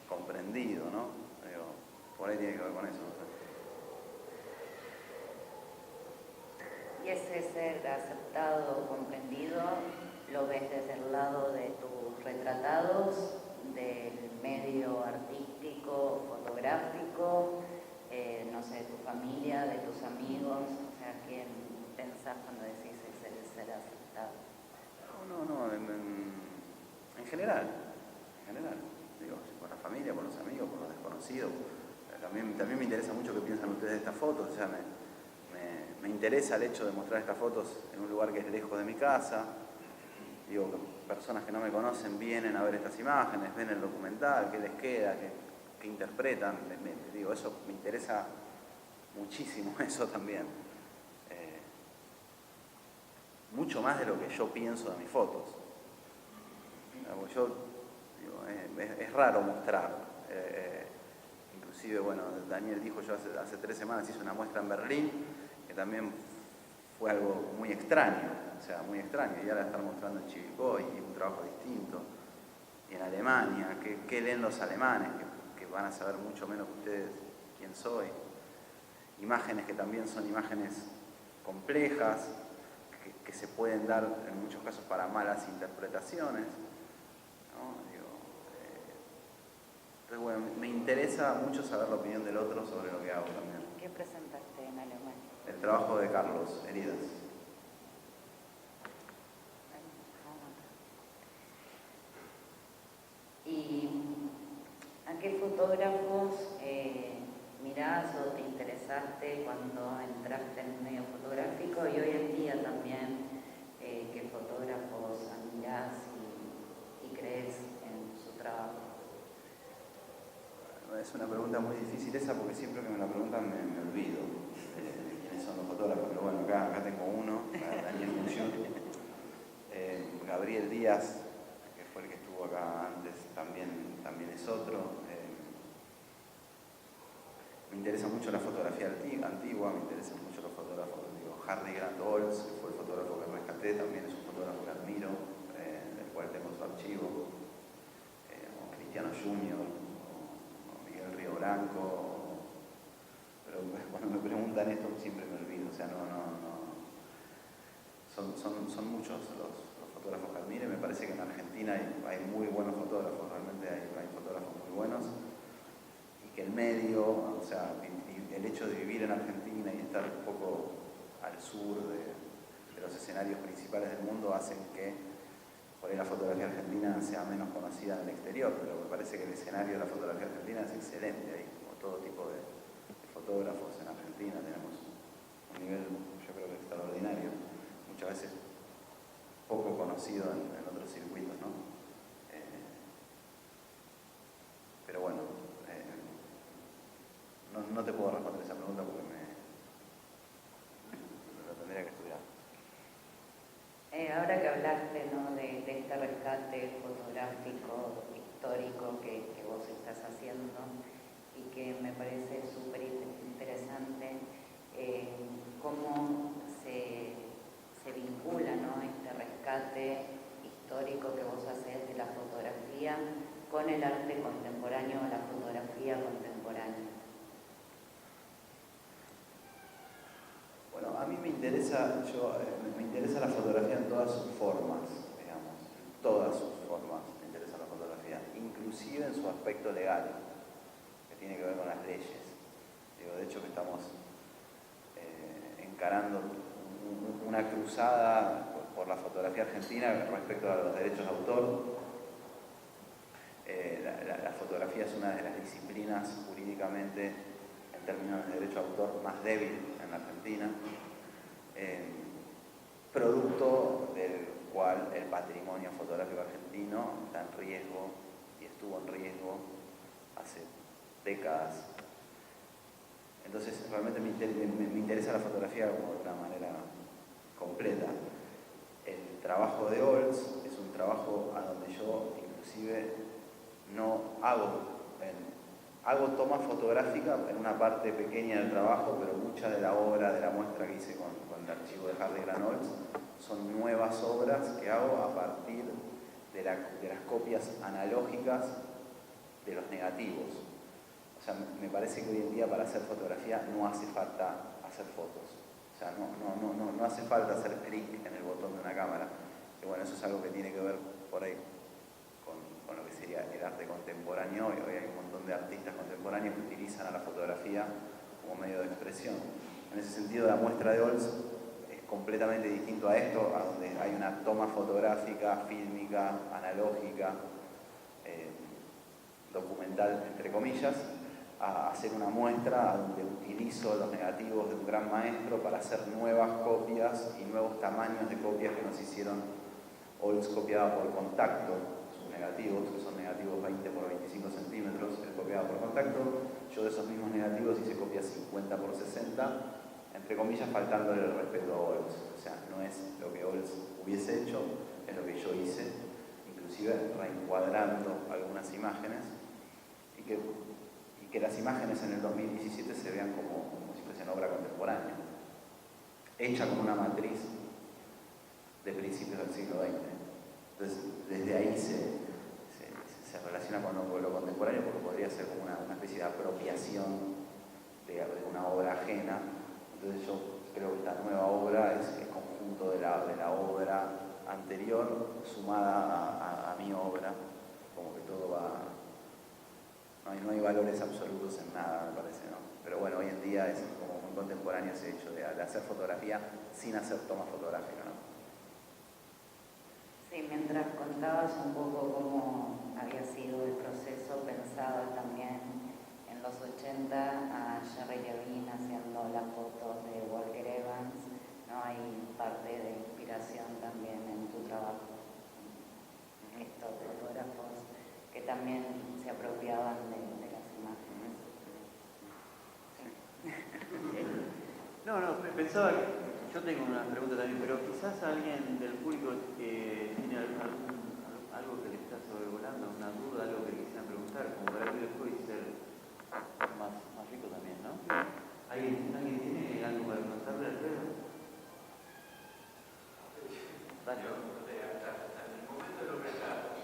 comprendido, ¿no? Por ahí tiene que ver con eso, ¿no? Y ese ser aceptado o comprendido lo ves desde el lado de tus retratados, del medio artístico, fotográfico, no sé, de tu familia, de tus amigos, o sea, ¿quién pensás cuando decís ese ser aceptado? No, en general, digo, por la familia, por los amigos, por los desconocidos. También me interesa mucho qué piensan ustedes de estas fotos, o sea, me interesa el hecho de mostrar estas fotos en un lugar que es lejos de mi casa. Digo, personas que no me conocen vienen a ver estas imágenes, ven el documental, qué les queda, qué interpretan. Digo, eso me interesa muchísimo, eso también. Mucho más de lo que yo pienso de mis fotos. Yo, digo, es raro mostrar. Inclusive, bueno, Daniel dijo, yo hace 3 semanas hice una muestra en Berlín, que también fue algo muy extraño, o sea, muy extraño, y ahora estar mostrando en Chivilcoy, y un trabajo distinto, y en Alemania, ¿qué leen los alemanes? Que van a saber mucho menos que ustedes quién soy. imágenes que también son imágenes complejas, que se pueden dar en muchos casos para malas interpretaciones, ¿no? Entonces, bueno, me interesa mucho saber la opinión del otro sobre lo que hago también. ¿Qué presentaste en Alemania? El trabajo de Carlos, Heridas. ¿Y a qué fotógrafos mirás o te interesaste cuando entraste en el medio fotográfico y hoy en día también qué fotógrafos admirás y crees en su trabajo? Es una pregunta muy difícil esa porque siempre que me la preguntan me olvido de quiénes son los fotógrafos, pero bueno, acá tengo uno, Daniel Muchut, Gabriel Díaz, que fue el que estuvo acá antes, también es otro. Me interesa mucho la fotografía antigua, me interesan mucho los fotógrafos, Harry Grant Olds, que fue el fotógrafo que rescaté, también es un fotógrafo que admiro, del cual tengo su archivo, o Cristiano Junior, o Miguel Río Blanco, pero cuando me preguntan esto siempre me olvido, o sea, son muchos los fotógrafos que admiro, y me parece que en Argentina hay muy buenos fotógrafos, realmente hay fotógrafos muy buenos, y que el medio, o sea, el hecho de vivir en Argentina y estar un poco al sur de los escenarios principales del mundo hacen que por ahí la fotografía argentina sea menos conocida en el exterior, pero me parece que el escenario de la fotografía argentina es excelente, hay como todo tipo de fotógrafos en Argentina, tenemos un nivel yo creo que extraordinario, muchas veces poco conocido en otros circuitos, ¿no? Pero bueno, no te puedo responder esa pregunta porque lo tendría que estudiar. Ahora que hablaste, ¿no?, de este rescate fotográfico histórico que vos estás haciendo y que me parece súper interesante, cómo se vincula, ¿no?, este rescate histórico que vos hacés de la fotografía con el arte contemporáneo, la fotografía contemporánea. Bueno, a mí me interesa la fotografía en todas sus formas, digamos, en todas sus formas me interesa la fotografía, inclusive en su aspecto legal, que tiene que ver con las leyes. De hecho que estamos encarando una cruzada por la fotografía argentina respecto a los derechos de autor. La fotografía es una de las disciplinas jurídicamente, en términos de derecho de autor, más débil en la Argentina, producto del cual el patrimonio fotográfico argentino está en riesgo y estuvo en riesgo hace décadas. Entonces realmente me interesa la fotografía como de una manera completa. El trabajo de Olds es un trabajo a donde yo inclusive no hago toma fotográfica en una parte pequeña del trabajo, pero mucha de la obra, de la muestra que hice con el archivo de Harry Grant Olds son nuevas obras que hago a partir de las copias analógicas de los negativos. O sea, me parece que hoy en día para hacer fotografía no hace falta hacer fotos. O sea, no hace falta hacer clic en el botón de una cámara. Y bueno, eso es algo que tiene que ver por ahí con lo que sería el arte contemporáneo. Hoy hay un montón de artistas contemporáneos que utilizan a la fotografía como medio de expresión. En ese sentido, la muestra de Olds es completamente distinto a esto, a donde hay una toma fotográfica, fílmica, analógica, documental, entre comillas, a hacer una muestra donde utilizo los negativos de un gran maestro para hacer nuevas copias y nuevos tamaños de copias que nos hicieron. Olds copiaba por contacto sus negativos, que son negativos 20 por 25 centímetros, él copiaba por contacto. Yo de esos mismos negativos hice copias 50 por 60, entre comillas, faltándole el respeto a Olds. O sea, no es lo que Olds hubiese hecho, es lo que yo hice, inclusive reencuadrando algunas imágenes, y que las imágenes en el 2017 se vean como si fuesen obra contemporánea, hecha con una matriz de principios del siglo XX. Entonces, desde ahí se relaciona con lo contemporáneo, porque podría ser como una especie de apropiación de una obra ajena. Entonces yo creo que esta nueva obra es el conjunto de la obra anterior sumada a mi obra, como que todo va... No hay valores absolutos en nada, me parece, ¿no? Pero bueno, hoy en día es como muy contemporáneo ese hecho de hacer fotografía sin hacer toma fotográfica, ¿no? Sí, mientras contabas un poco cómo había sido el proceso, pensaba también en los 80 a Jerry Levine haciendo las fotos de Walker Evans, ¿no? Hay parte de inspiración también en tu trabajo. Estos fotógrafos que también se apropiaban de las imágenes. No, pensaba que yo tengo una pregunta también, pero quizás alguien del público tiene algo que le está sobrevolando, una duda, algo que le quisieran preguntar, como para que después ser más rico también, ¿no? ¿Alguien tiene algo para preguntarle al Alfredo? Dale. En el momento de los retratos,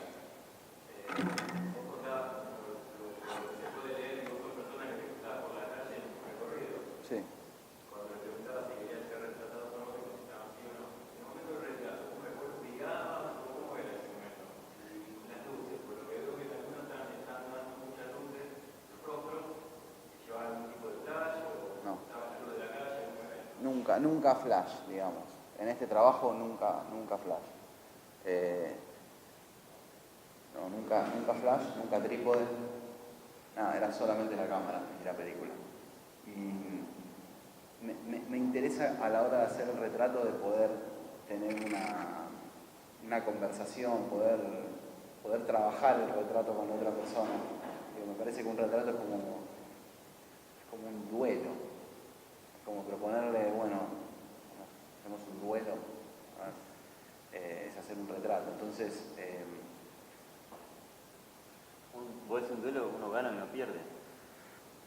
vos contabas lo que se puede leer en dos personas que te gustaban por la calle en un recorrido. Sí. Cuando le preguntabas si querías ser retratado por vos, contestaban sí o no. En el momento del retrato, ¿vos recuerdas obligabas o cómo era ese momento? Y las luces, por lo que veo que algunos están dando muchas luces, los rostros, ¿llevaban algún tipo de flash o estaba la luz de la calle? Nunca flash, digamos. En este trabajo nunca flash. No, nunca flash, nunca trípode. Nada, era solamente la cámara y la película. Y me interesa a la hora de hacer el retrato de poder tener una conversación, poder trabajar el retrato con otra persona. Digo, me parece que un retrato es como un duelo. Es como proponerle, bueno, hacemos un duelo, es hacer un retrato. Entonces, ¿Vos es un duelo uno gana y uno pierde?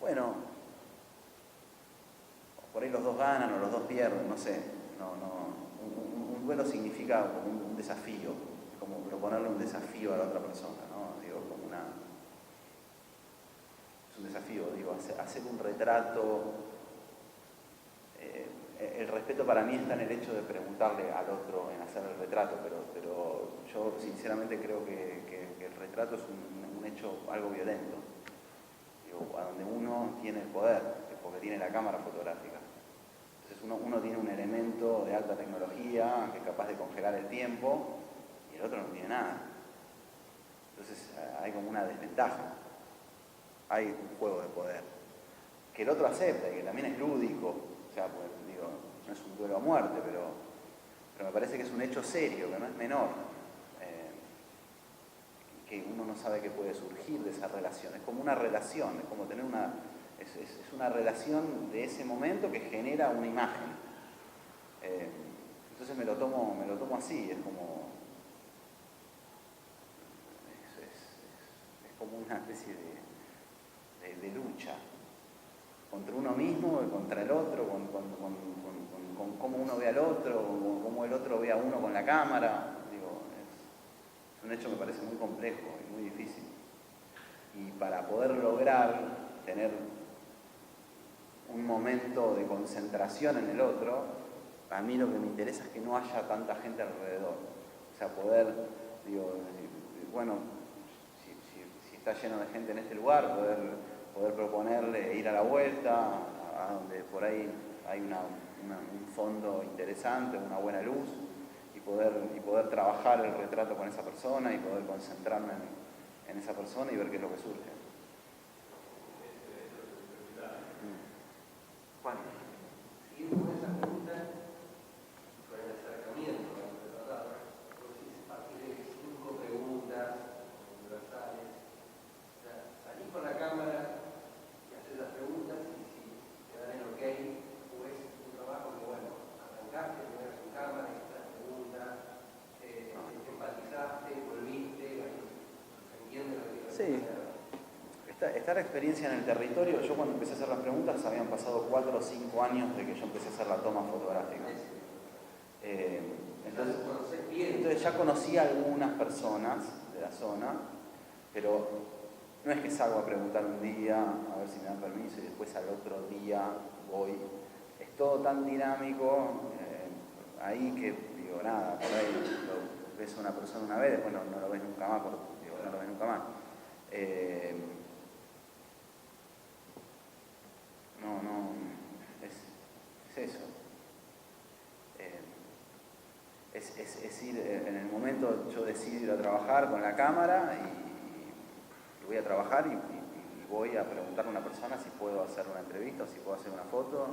bueno, por ahí los dos ganan o los dos pierden, no sé. Un duelo significa como un desafío, como proponerle un desafío a la otra persona, ¿no? Digo, es un desafío, digo, hacer un retrato. El respeto para mí está en el hecho de preguntarle al otro en hacer el retrato, pero yo sinceramente creo que el retrato es un hecho algo violento, digo, a donde uno tiene el poder, porque tiene la cámara fotográfica. Entonces uno tiene un elemento de alta tecnología que es capaz de congelar el tiempo y el otro no tiene nada. Entonces hay como una desventaja, hay un juego de poder, que el otro acepta y que también es lúdico. O sea, pues, digo, no es un duelo a muerte, pero me parece que es un hecho serio, que no es menor, que uno no sabe qué puede surgir de esa relación. Es como una relación, es como tener es una relación de ese momento que genera una imagen. Entonces me lo tomo así, es como una especie de lucha contra uno mismo y contra el otro, con cómo uno ve al otro, con cómo el otro ve a uno con la cámara. Digo, es un hecho que me parece muy complejo y muy difícil. Y para poder lograr tener un momento de concentración en el otro, a mí lo que me interesa es que no haya tanta gente alrededor. O sea, poder, digo, bueno, si está lleno de gente en este lugar, poder proponerle ir a la vuelta, a donde por ahí hay un fondo interesante, una buena luz, y poder trabajar el retrato con esa persona y poder concentrarme en esa persona y ver qué es lo que surge. Juan. Siguiendo con esa pregunta, con el acercamiento al retratado, vos decís, a partir de 5 preguntas universales, o sea, salís con la cámara y haces las preguntas y si te dan el ok, o es un trabajo que, bueno, arrancaste, primero con cámara, hiciste las preguntas, empatizaste, volviste, entiendes lo que iba a Sí. hacer. Está la experiencia en el territorio. Yo cuando empecé a hacer las preguntas habían pasado 4 o 5 años de que yo empecé a hacer la toma fotográfica. Entonces ya conocí a algunas personas de la zona, pero no es que salgo a preguntar un día, a ver si me dan permiso, y después al otro día voy. Es todo tan dinámico ahí que, digo, nada, por ahí lo ves a una persona una vez, después no lo ves nunca más, no lo ves nunca más. Es eso. Es ir, en el momento yo decido ir a trabajar con la cámara y voy a trabajar y voy a preguntarle a una persona si puedo hacer una entrevista o si puedo hacer una foto.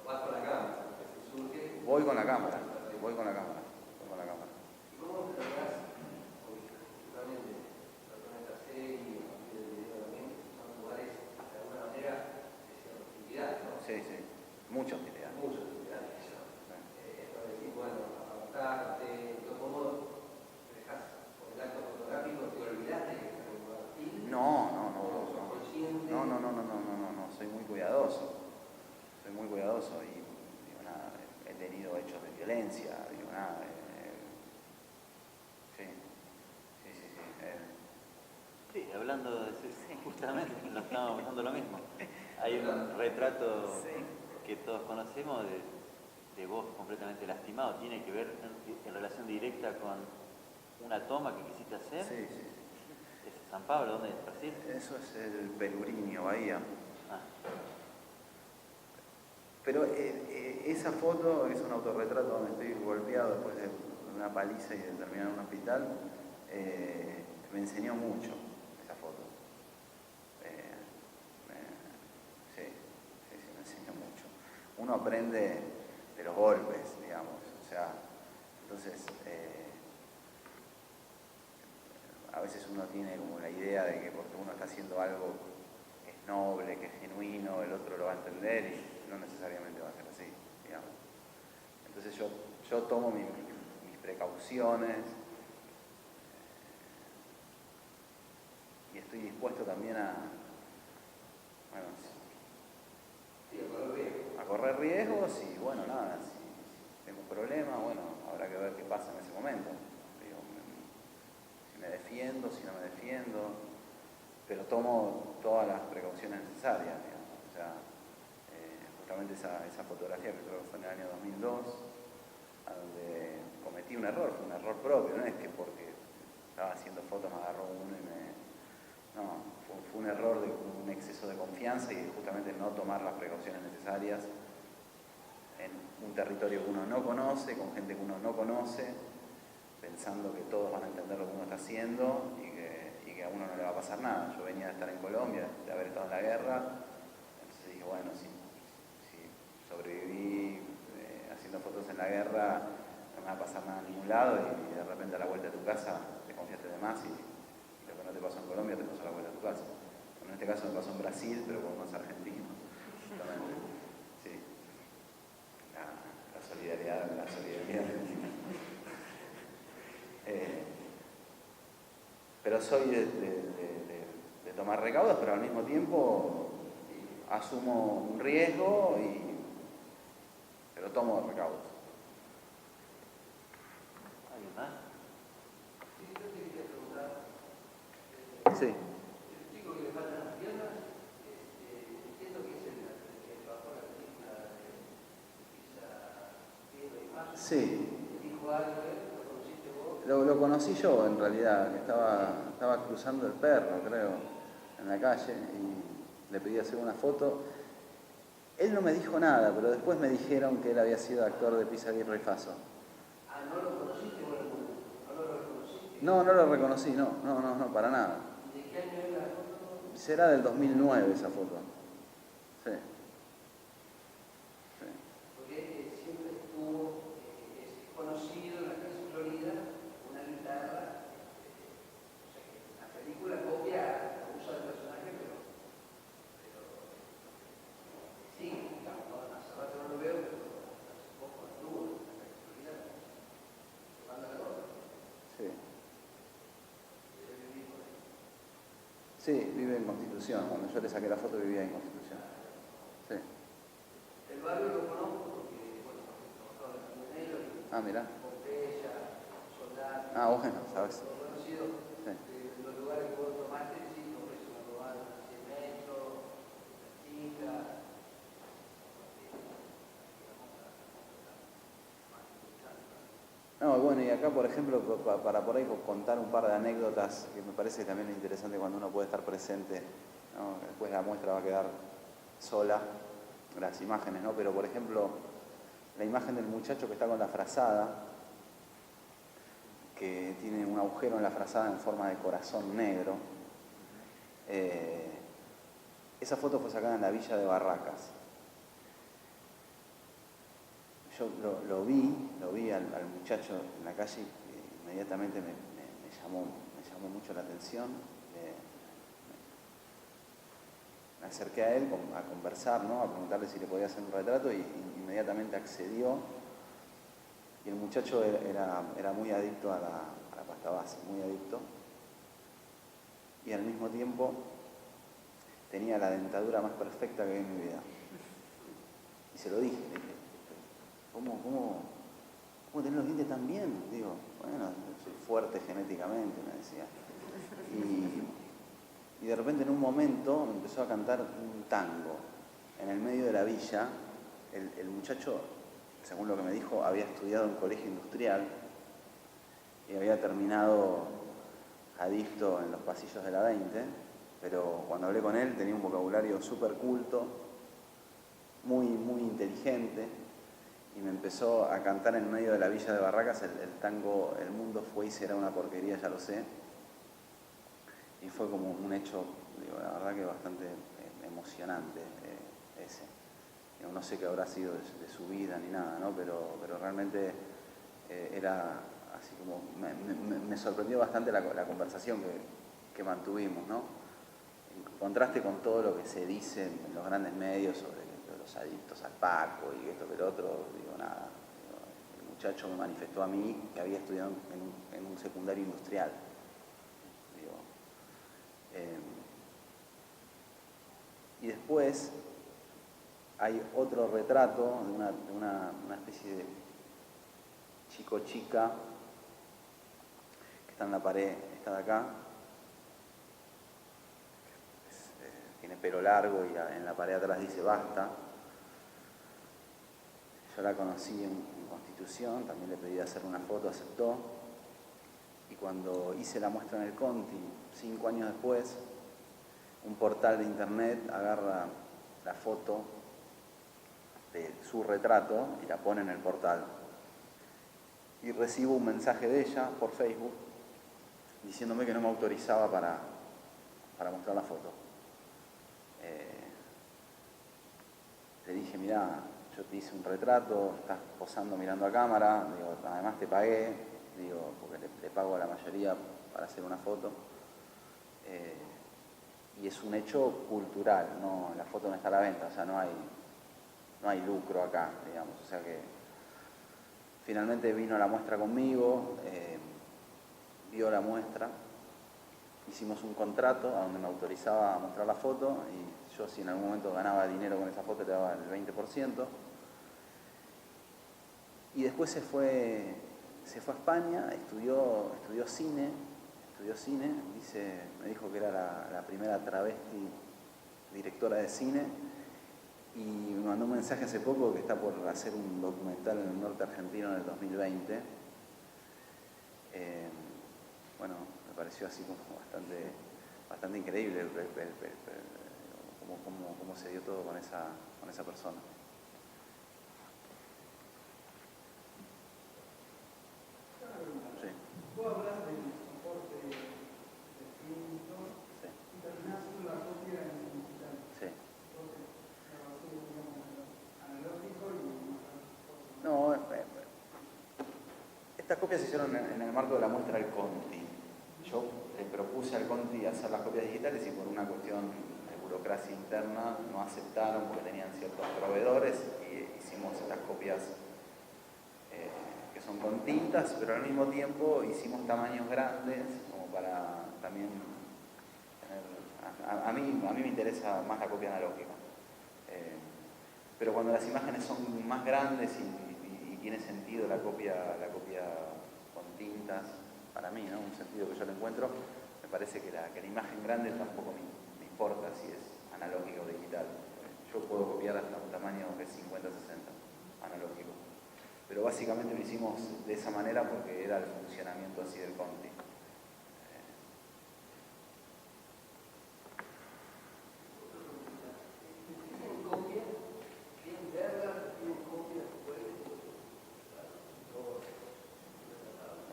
Vas con la cámara, que se surge. Voy con la cámara. ¿Y cómo te lográs? Porque justamente esta serie, a partir del video también, son lugares de alguna manera de cierta hostilidad, ¿no? Sí, mucha hostilidad. Mucha hostilidad. Esto de decir, bueno, apartarte, ¿cómo te dejas por el acto fotográfico? ¿Te olvidaste que estás en un lugar hostil? No. ¿Consciente? No, soy muy cuidadoso. Y digo, nada, he tenido hechos de violencia, digo, nada. Sí, hablando de justamente, nos estábamos hablando lo mismo. Hay un retrato que todos conocemos de vos completamente lastimado. Tiene que ver en relación directa con una toma que quisiste hacer. Sí. ¿Es San Pablo? ¿Dónde es? ¿Brasil? Eso es el Pelourinho, Bahía. Ah. Pero esa foto es un autorretrato donde estoy golpeado después de una paliza y de terminar en un hospital. Me enseñó mucho esa foto. Sí, me enseñó mucho. Uno aprende de los golpes, digamos. O sea, entonces, a veces uno tiene como la idea de que porque uno está haciendo algo que es noble, que es genuino, el otro lo va a entender y no necesariamente va a ser así, digamos. Entonces yo tomo mis precauciones y estoy dispuesto también a correr riesgos y bueno, nada, si tengo un problema, bueno, habrá que ver qué pasa en ese momento. Digo, si me defiendo, si no me defiendo, pero tomo todas las precauciones necesarias, digamos. O sea, justamente esa fotografía que creo que fue en el año 2002, a donde cometí un error, fue un error propio, no es que porque estaba haciendo fotos me agarró uno y no, fue un error de un exceso de confianza y justamente no tomar las precauciones necesarias en un territorio que uno no conoce, con gente que uno no conoce, pensando que todos van a entender lo que uno está haciendo y que a uno no le va a pasar nada. Yo venía de estar en Colombia, de haber estado en la guerra, entonces dije, bueno, si sobreviví haciendo fotos en la guerra, no me va a pasar nada en ningún lado y de repente a la vuelta de tu casa te confiaste de más y lo que no te pasó en Colombia te pasó a la vuelta de tu casa. En este caso me pasó en Brasil, pero con unos argentinos, justamente. Sí. La solidaridad. Pero soy de tomar recaudos, pero al mismo tiempo asumo un riesgo pero tomo recaudos. ¿Alguien más? Sí, yo te quería preguntar. Sí. El chico que le faltan las piernas, entiendo que es el que trabajó en la película de Pizza, Piedra y Más. Sí. ¿Dijo algo él? ¿Lo conociste vos? Lo conocí yo en realidad, que estaba cruzando el perro, creo, en la calle y le pedí hacer una foto. Él no me dijo nada, pero después me dijeron que él había sido actor de Pisa, Guirra y Faso. Ah, ¿no lo conociste o no lo reconociste? No lo reconocí, no, para nada. ¿De qué año es la foto? Será del 2009 esa foto. Sí. Porque siempre estuvo, es conocido en la casa de Florida, una guitarra, o sea que la película copia, usa el personaje, pero sí, digamos, hace rato no lo veo, pero hace poco estuvo en la casa de Florida, tocando la nota. Sí. Debe vivir por ahí. Sí, vive en Constitución. Cuando yo le saqué la foto vivía en Constitución. Sí. El barrio lo conozco porque, bueno, trabajaba en el Negro y Ah, mirá. Pompeya, Soldati. Ah, bueno, sabes. Lo conocido Sí. de los lugares que vos tomaste, sí, lo bueno, y acá, por ejemplo, para por ahí contar un par de anécdotas que me parece que también es interesante cuando uno puede estar presente, ¿no? Después la muestra va a quedar sola, las imágenes, ¿no? Pero, por ejemplo, la imagen del muchacho que está con la frazada, que tiene un agujero en la frazada en forma de corazón negro. Esa foto fue sacada en la villa de Barracas. Yo lo vi al muchacho en la calle y inmediatamente me llamó mucho la atención. Me acerqué a él a conversar, ¿no? A preguntarle si le podía hacer un retrato y inmediatamente accedió. Y el muchacho era muy adicto a la pasta base, muy adicto. Y al mismo tiempo tenía la dentadura más perfecta que vi en mi vida. Y se lo dije, le dije, ¿cómo tenés los dientes tan bien? Digo, bueno, soy fuerte genéticamente, me decía. Y de repente en un momento me empezó a cantar un tango en el medio de la villa. El muchacho, según lo que me dijo, había estudiado en colegio industrial y había terminado adicto en los pasillos de la 20, pero cuando hablé con él tenía un vocabulario súper culto, muy, muy inteligente, y me empezó a cantar en medio de la villa de Barracas el tango "El mundo fue y será una porquería, ya lo sé", y fue como un hecho, digo, la verdad que bastante emocionante ese. No sé qué habrá sido de su vida ni nada, ¿no? Pero realmente era así como, me sorprendió bastante la conversación que mantuvimos, ¿no? En contraste con todo lo que se dice en los grandes medios sobre los adictos al Paco y esto que el otro, digo, nada. El muchacho me manifestó a mí que había estudiado en un secundario industrial. Y después hay otro retrato de una especie de chico-chica que está en la pared, esta de acá. Tiene pelo largo y en la pared atrás dice "basta". Yo la conocí en Constitución, también le pedí hacer una foto, aceptó. Y cuando hice la muestra en el Conti, 5 años después, un portal de internet agarra la foto de su retrato y la pone en el portal. Y recibo un mensaje de ella por Facebook diciéndome que no me autorizaba para mostrar la foto. Le dije, mirá, yo te hice un retrato, estás posando mirando a cámara, digo, además te pagué, digo, porque le pago a la mayoría para hacer una foto. Y es un hecho cultural, no, la foto no está a la venta, o sea, no hay lucro acá, digamos. O sea que finalmente vino a la muestra conmigo, vio la muestra, hicimos un contrato a donde me autorizaba a mostrar la foto y yo, si en algún momento ganaba dinero con esa foto, le daba el 20%. Y después se fue a España, estudió cine, me dijo que era la primera travesti directora de cine, y me mandó un mensaje hace poco que está por hacer un documental en el norte argentino en el 2020. Bueno, me pareció así como bastante increíble cómo se dio todo con esa persona. Sí. Vos hablas del soporte de filtro, sí, y terminás haciendo la copia en digital. Sí. Entonces, digamos, analógico y no, estas copias se hicieron en el marco de la muestra del Conti. Yo le propuse al Conti hacer las copias digitales y por una cuestión de burocracia interna no aceptaron porque tenían ciertos proveedores y hicimos estas copias que son con tintas, pero al mismo tiempo hicimos tamaños grandes como para también tener... A mí me interesa más la copia analógica. Pero cuando las imágenes son más grandes y tiene sentido la copia con tintas, para mí, ¿no? Un sentido que yo le encuentro, me parece que la imagen grande tampoco me importa si es analógica o digital. Yo puedo copiar hasta un tamaño que es 50-60, analógico. Pero básicamente lo hicimos de esa manera porque era el funcionamiento así del Conti.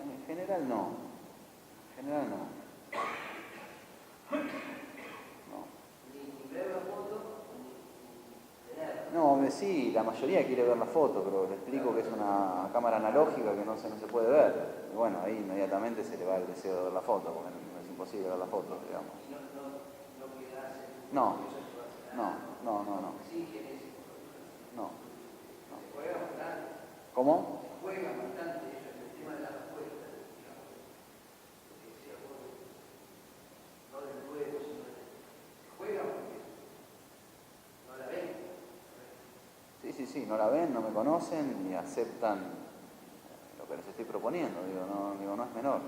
En general no. En general no. No, sí, la mayoría quiere ver la foto, pero le explico que es una cámara analógica que no se puede ver. Y bueno, ahí inmediatamente se le va el deseo de ver la foto, porque es imposible ver la foto, digamos. No, no, no, no, no. No. ¿Cómo? Juega bastante el tema de las apuestas, digamos. Porque si no del juego, sino juega porque no la ven. Sí, no la ven, no me conocen y aceptan lo que les estoy proponiendo, no es menor.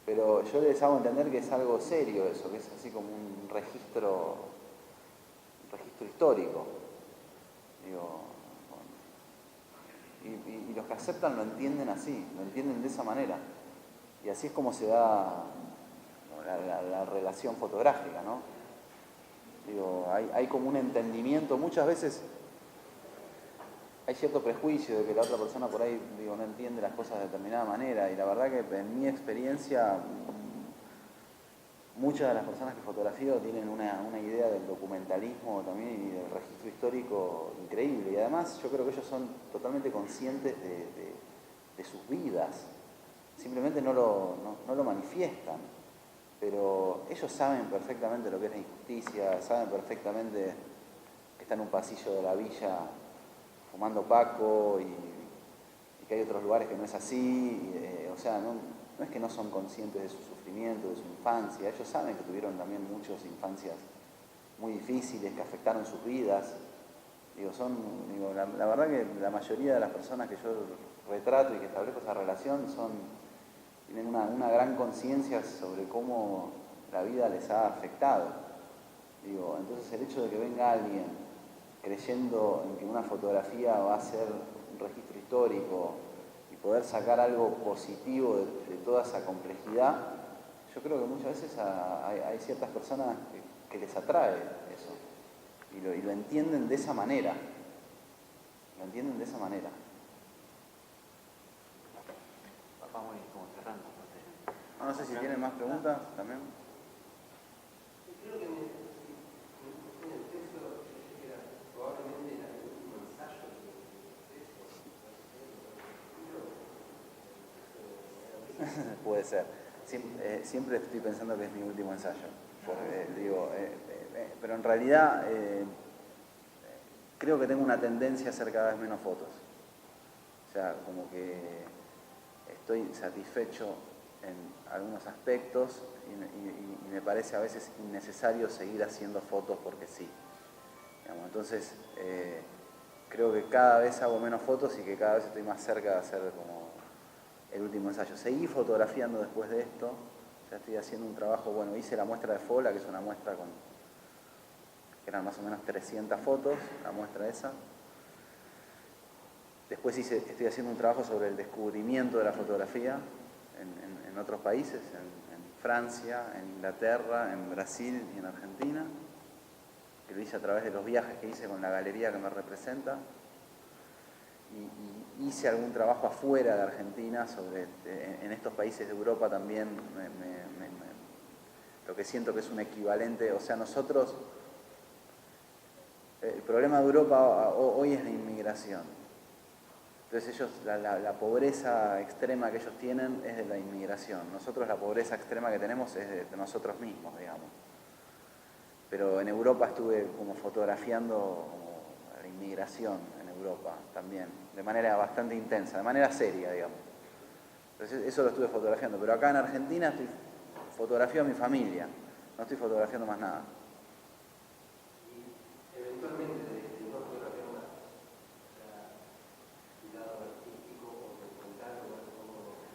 Pero yo les hago entender que es algo serio eso, que es así como un registro histórico. Y los que aceptan lo entienden así, lo entienden de esa manera. Y así es como se da la relación fotográfica, ¿no? Hay como un entendimiento, muchas veces hay cierto prejuicio de que la otra persona por ahí, no entiende las cosas de determinada manera, y la verdad que en mi experiencia muchas de las personas que fotografío tienen una idea del documentalismo también y del registro histórico increíble, y además yo creo que ellos son totalmente conscientes de sus vidas, simplemente no lo manifiestan, pero ellos saben perfectamente lo que es la injusticia, saben perfectamente que está en un pasillo de la villa fumando paco y que hay otros lugares que no es así, o sea, no es que no son conscientes de su sufrimiento, de su infancia, ellos saben que tuvieron también muchas infancias muy difíciles que afectaron sus vidas. La verdad que la mayoría de las personas que yo retrato y que establezco esa relación tienen una gran conciencia sobre cómo la vida les ha afectado. Entonces el hecho de que venga alguien creyendo en que una fotografía va a ser un registro histórico y poder sacar algo positivo de toda esa complejidad, yo creo que muchas veces hay ciertas personas que les atrae eso y lo entienden de esa manera. Lo entienden de esa manera. Vamos a ir como cerrando. No sé si tienen más preguntas también. Creo que en el texto era probablemente el último ensayo de Puede ser. Siempre estoy pensando que es mi último ensayo. Pero en realidad creo que tengo una tendencia a hacer cada vez menos fotos. O sea, como que estoy satisfecho en algunos aspectos y me parece a veces innecesario seguir haciendo fotos porque sí. Entonces, creo que cada vez hago menos fotos y que cada vez estoy más cerca de hacer como el último ensayo. Seguí fotografiando después de esto, ya estoy haciendo un trabajo, hice la muestra de Fola, que es una muestra que eran más o menos 300 fotos, la muestra esa. Después estoy haciendo un trabajo sobre el descubrimiento de la fotografía en otros países, en Francia, en Inglaterra, en Brasil y en Argentina, que lo hice a través de los viajes que hice con la galería que me representa. Y hice algún trabajo afuera de Argentina en estos países de Europa también, lo que siento que es un equivalente, o sea, nosotros, el problema de Europa hoy es la inmigración. Entonces ellos, la pobreza extrema que ellos tienen es de la inmigración. Nosotros la pobreza extrema que tenemos es de nosotros mismos, digamos. Pero en Europa estuve como fotografiando como la inmigración en Europa también, de manera bastante intensa, de manera seria, digamos. Entonces eso lo estuve fotografiando. Pero acá en Argentina estoy fotografiando a mi familia, no estoy fotografiando más nada. Y eventualmente no fotografía más.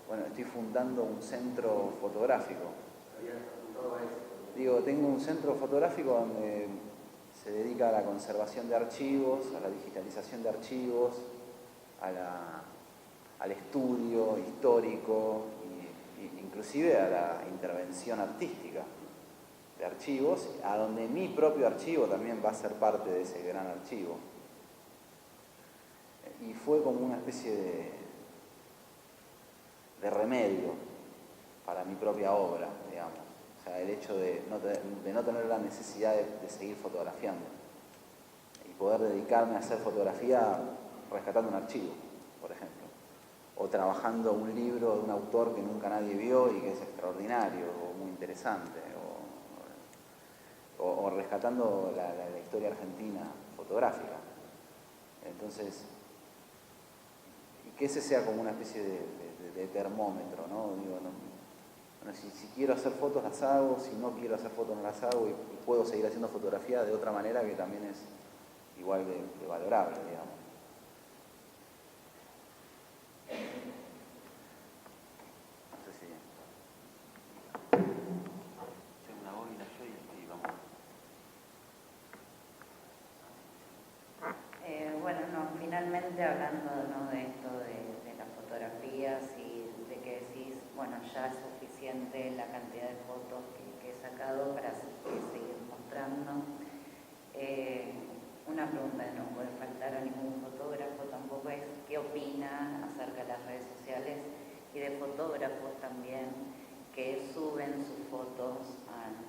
Bueno, estoy fundando un centro fotográfico. Había apuntado a eso. Tengo un centro fotográfico donde se dedica a la conservación de archivos, a la digitalización de archivos, al estudio histórico e inclusive a la intervención artística de archivos, a donde mi propio archivo también va a ser parte de ese gran archivo. Y fue como una especie de remedio para mi propia obra, digamos. O sea, el hecho de no tener la necesidad de seguir fotografiando y poder dedicarme a hacer fotografía rescatando un archivo, por ejemplo, o trabajando un libro de un autor que nunca nadie vio y que es extraordinario o muy interesante, o rescatando la historia argentina fotográfica. Entonces, y que ese sea como una especie de termómetro, ¿no? Digo, bueno, si quiero hacer fotos las hago, si no quiero hacer fotos no las hago, y puedo seguir haciendo fotografía de otra manera que también es igual de valorable, digamos. No sé si... Tengo una bobina yo y vamos. Bueno, no, finalmente hablando, ¿no?, de esto de las fotografías y de que decís, bueno, ya es suficiente la cantidad de fotos que he sacado para seguir mostrando. Una pregunta que no puede faltar a ningún fotógrafo tampoco es qué opina acerca de las redes sociales y de fotógrafos también que suben sus fotos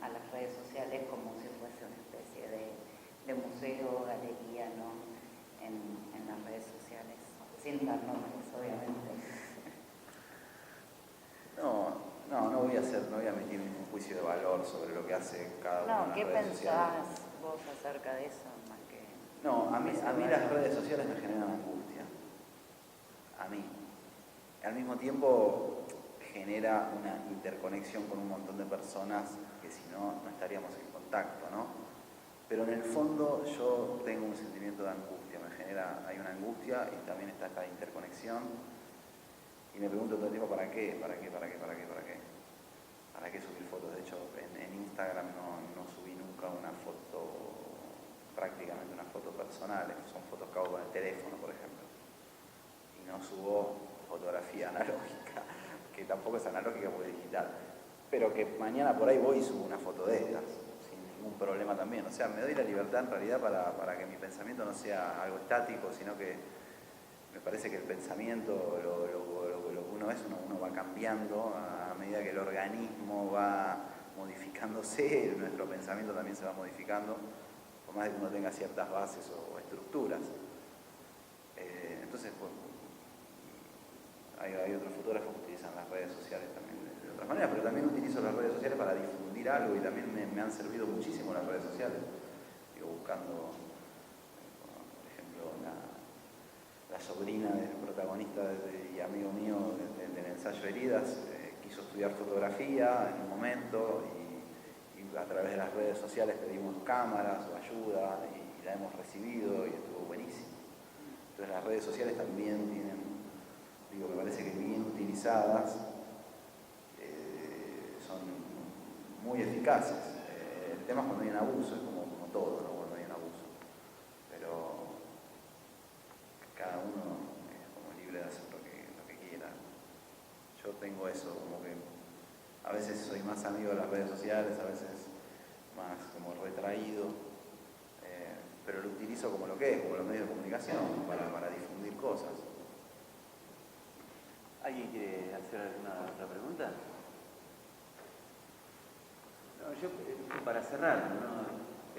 a las redes sociales como si fuese una especie de museo o galería, ¿no?, en las redes sociales, sin dar nombres, obviamente. No voy a emitir ningún juicio de valor sobre lo que hace cada uno. No, ¿qué pensás vos acerca de eso? Más que no, a mí las redes sociales me generan angustia. A mí. Al mismo tiempo genera una interconexión con un montón de personas que si no, no estaríamos en contacto, ¿no? Pero en el fondo yo tengo un sentimiento de angustia, hay una angustia y también está esta interconexión. Y me pregunto todo el tiempo, ¿para qué? ¿Para qué subir fotos? De hecho, en Instagram no subí nunca una foto, prácticamente una foto personal, son fotos que hago con el teléfono, por ejemplo. Y no subo fotografía analógica, que tampoco es analógica porque es digital. Pero que mañana por ahí voy y subo una foto de estas, sin ningún problema también. O sea, me doy la libertad en realidad para que mi pensamiento no sea algo estático, sino que me parece que el pensamiento, lo que uno es, uno va cambiando a medida que el organismo va modificándose, nuestro pensamiento también se va modificando, por más de que uno tenga ciertas bases o estructuras. Entonces, pues, hay otros fotógrafos que utilizan las redes sociales también de otras maneras, pero también utilizo las redes sociales para difundir algo y también me han servido muchísimo las redes sociales. Digo, buscando, por ejemplo, la sobrina del protagonista y amigo mío del ensayo Heridas, quiso estudiar fotografía en un momento y a través de las redes sociales pedimos cámaras o ayuda y la hemos recibido y estuvo buenísimo. Entonces las redes sociales también tienen, me parece que bien utilizadas son muy eficaces. El tema es cuando hay un abuso, es como todo, ¿no? Cuando hay un abuso. Pero cada uno es como libre de hacer lo que quiera. Yo tengo eso, como que a veces soy más amigo de las redes sociales, a veces más como retraído, pero lo utilizo como lo que es, como los medios de comunicación, para difundir cosas. ¿Alguien quiere hacer alguna otra pregunta? No, yo, para cerrar, ¿no?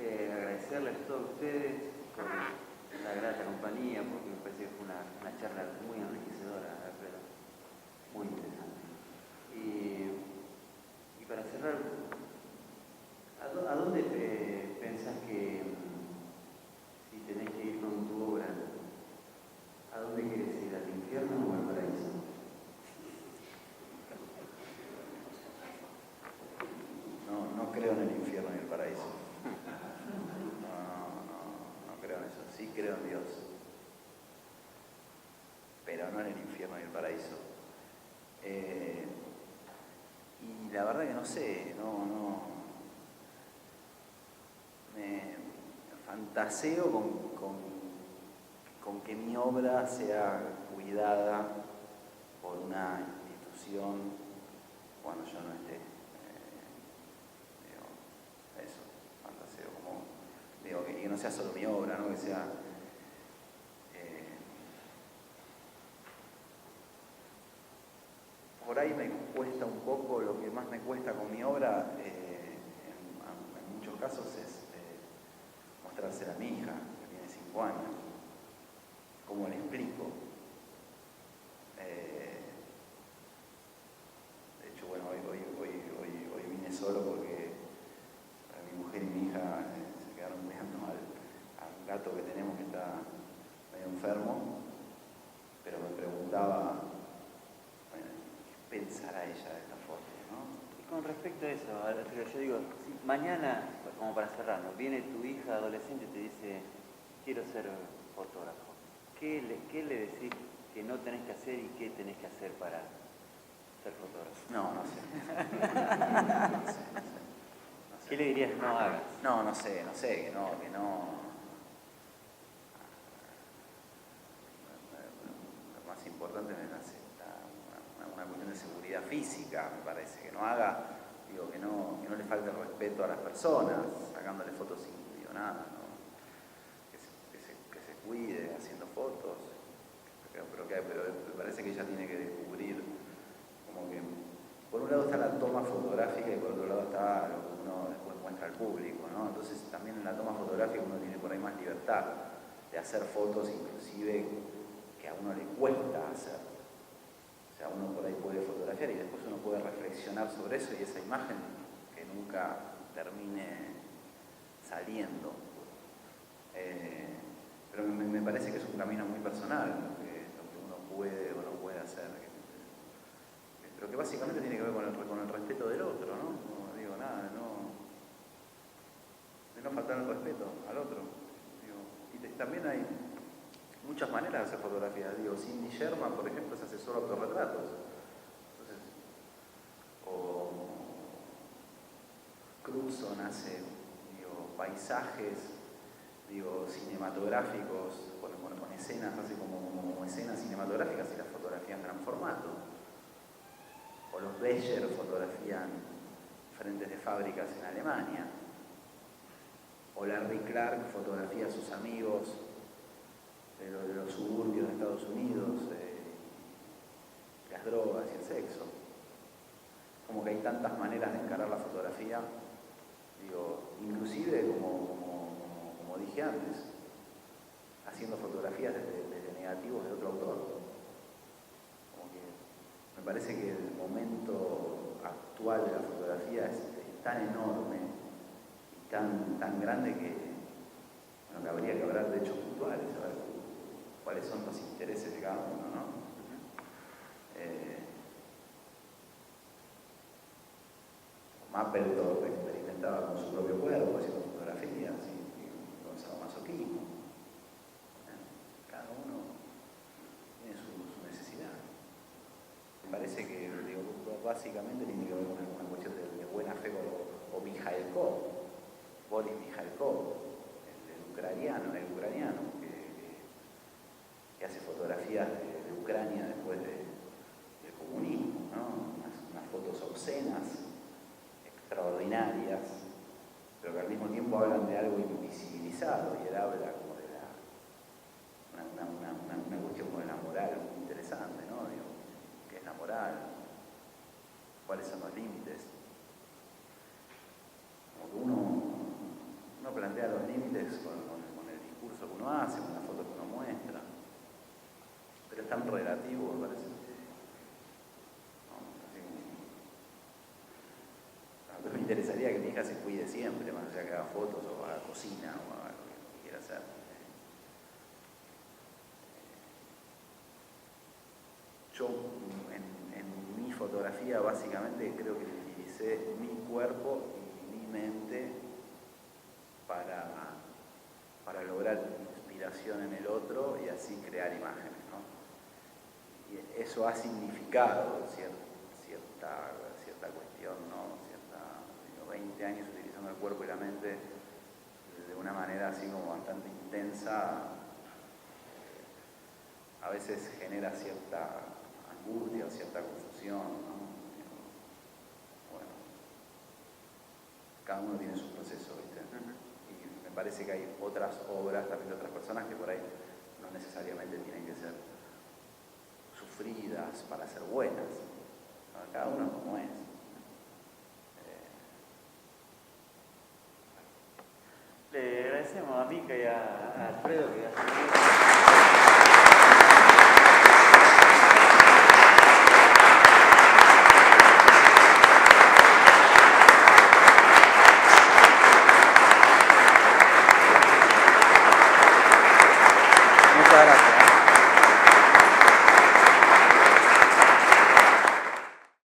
Agradecerles a todos ustedes por la grata compañía, porque me parece que fue una charla muy enriquecedora, Alfredo, muy interesante. Y para cerrar, ¿a dónde pensás que, si tenés que ir con tu obra, a dónde quieres ir, al infierno o al paraíso? No creo en el infierno ni el paraíso. No creo en eso. Sí creo en Dios. Pero no en el infierno ni el paraíso. Y la verdad que no sé, me fantaseo con que mi obra sea cuidada por una institución cuando yo no esté. Digo, eso, fantaseo, como, digo, que no sea solo mi obra, ¿no? Que sea... por ahí me cuesta un poco, lo que más me cuesta con mi obra, en muchos casos, es mostrársela a mi hija, que tiene 5 años. ¿Cómo le explico? De hecho, bueno, hoy vine solo porque mi mujer y mi hija se quedaron cuidando a un gato que tenemos que está medio enfermo, pero me preguntaba, bueno, ¿qué pensará ella de esta foto, ¿no? Y con respecto a eso, yo digo, si mañana, como para cerrarnos, viene tu hija adolescente y te dice, quiero ser fotógrafo, ¿qué le decís que no tenés que hacer y qué tenés que hacer para ser fotógrafo? No sé. No sé. ¿Qué le dirías no hagas? No sé, que no. Lo más importante me parece una cuestión de seguridad física, me parece, que no haga, digo, que no le falte el respeto a las personas, sacándole fotos sin nada, ¿no? Que se cuide haciendo fotos, pero me parece que ella tiene que descubrir, como que por un lado está la toma fotográfica y por otro lado está lo que uno después muestra al público, ¿no? Entonces también en la toma fotográfica uno tiene por ahí más libertad de hacer fotos inclusive que a uno le cuesta hacer. O sea, uno por ahí puede fotografiar y después uno puede reflexionar sobre eso y esa imagen que nunca termine saliendo. Pero me parece que es un camino muy personal lo que uno puede o no puede hacer. Pero que básicamente tiene que ver con el respeto del otro, ¿no? No digo nada, de no faltar el respeto al otro. Digo, y también hay muchas maneras de hacer fotografías. Digo, Cindy Sherman, por ejemplo, se hace solo autorretratos. Entonces, o Cruzon hace, paisajes, cinematográficos, con escenas, hace como escenas cinematográficas y las fotografían en gran formato. O los Becher fotografían frentes de fábricas en Alemania. O Larry Clark fotografía a sus amigos de los suburbios de Estados Unidos, las drogas y el sexo. Como que hay tantas maneras de encarar la fotografía, inclusive como dije antes, haciendo fotografías desde negativos de otro autor. Como que me parece que el momento actual de la fotografía es tan enorme y tan grande que habría que hablar de hechos puntuales, a ver cuáles son los intereses de cada uno, ¿no? Mapplethorpe experimentaba con su propio cuerpo, haciendo fotografías y con sadomasoquismo. Cada uno tiene su necesidad. Me parece que básicamente tiene que ver con una cuestión de buena fe o Mikhailkov, Boris Mikhailkov, el ucraniano que hace fotografías de Ucrania después del comunismo, ¿no? Unas fotos obscenas, extraordinarias, pero que al mismo tiempo hablan de algo invisibilizado, y él habla como de una cuestión como de la moral muy interesante, ¿no? ¿Qué es la moral? ¿Cuáles son los límites? Como que uno plantea los límites con el discurso que uno hace, con las fotos que uno muestra, pero es tan relativo, me parece. Me interesaría que mi hija se cuide siempre, más allá que haga fotos o haga cocina o haga lo que quiera hacer. Yo en mi fotografía básicamente creo que utilicé mi cuerpo y mi mente para lograr inspiración en el otro y así crear imágenes, ¿no? Y eso ha significado cierta cuestión, ¿no? 20 años utilizando el cuerpo y la mente de una manera así como bastante intensa, a veces genera cierta angustia o cierta confusión, ¿no? Bueno, cada uno tiene su proceso, ¿viste? Y me parece que hay otras obras también de otras personas que por ahí no necesariamente tienen que ser sufridas para ser buenas. Cada uno como es. Le agradecemos a Mica y a Alfredo que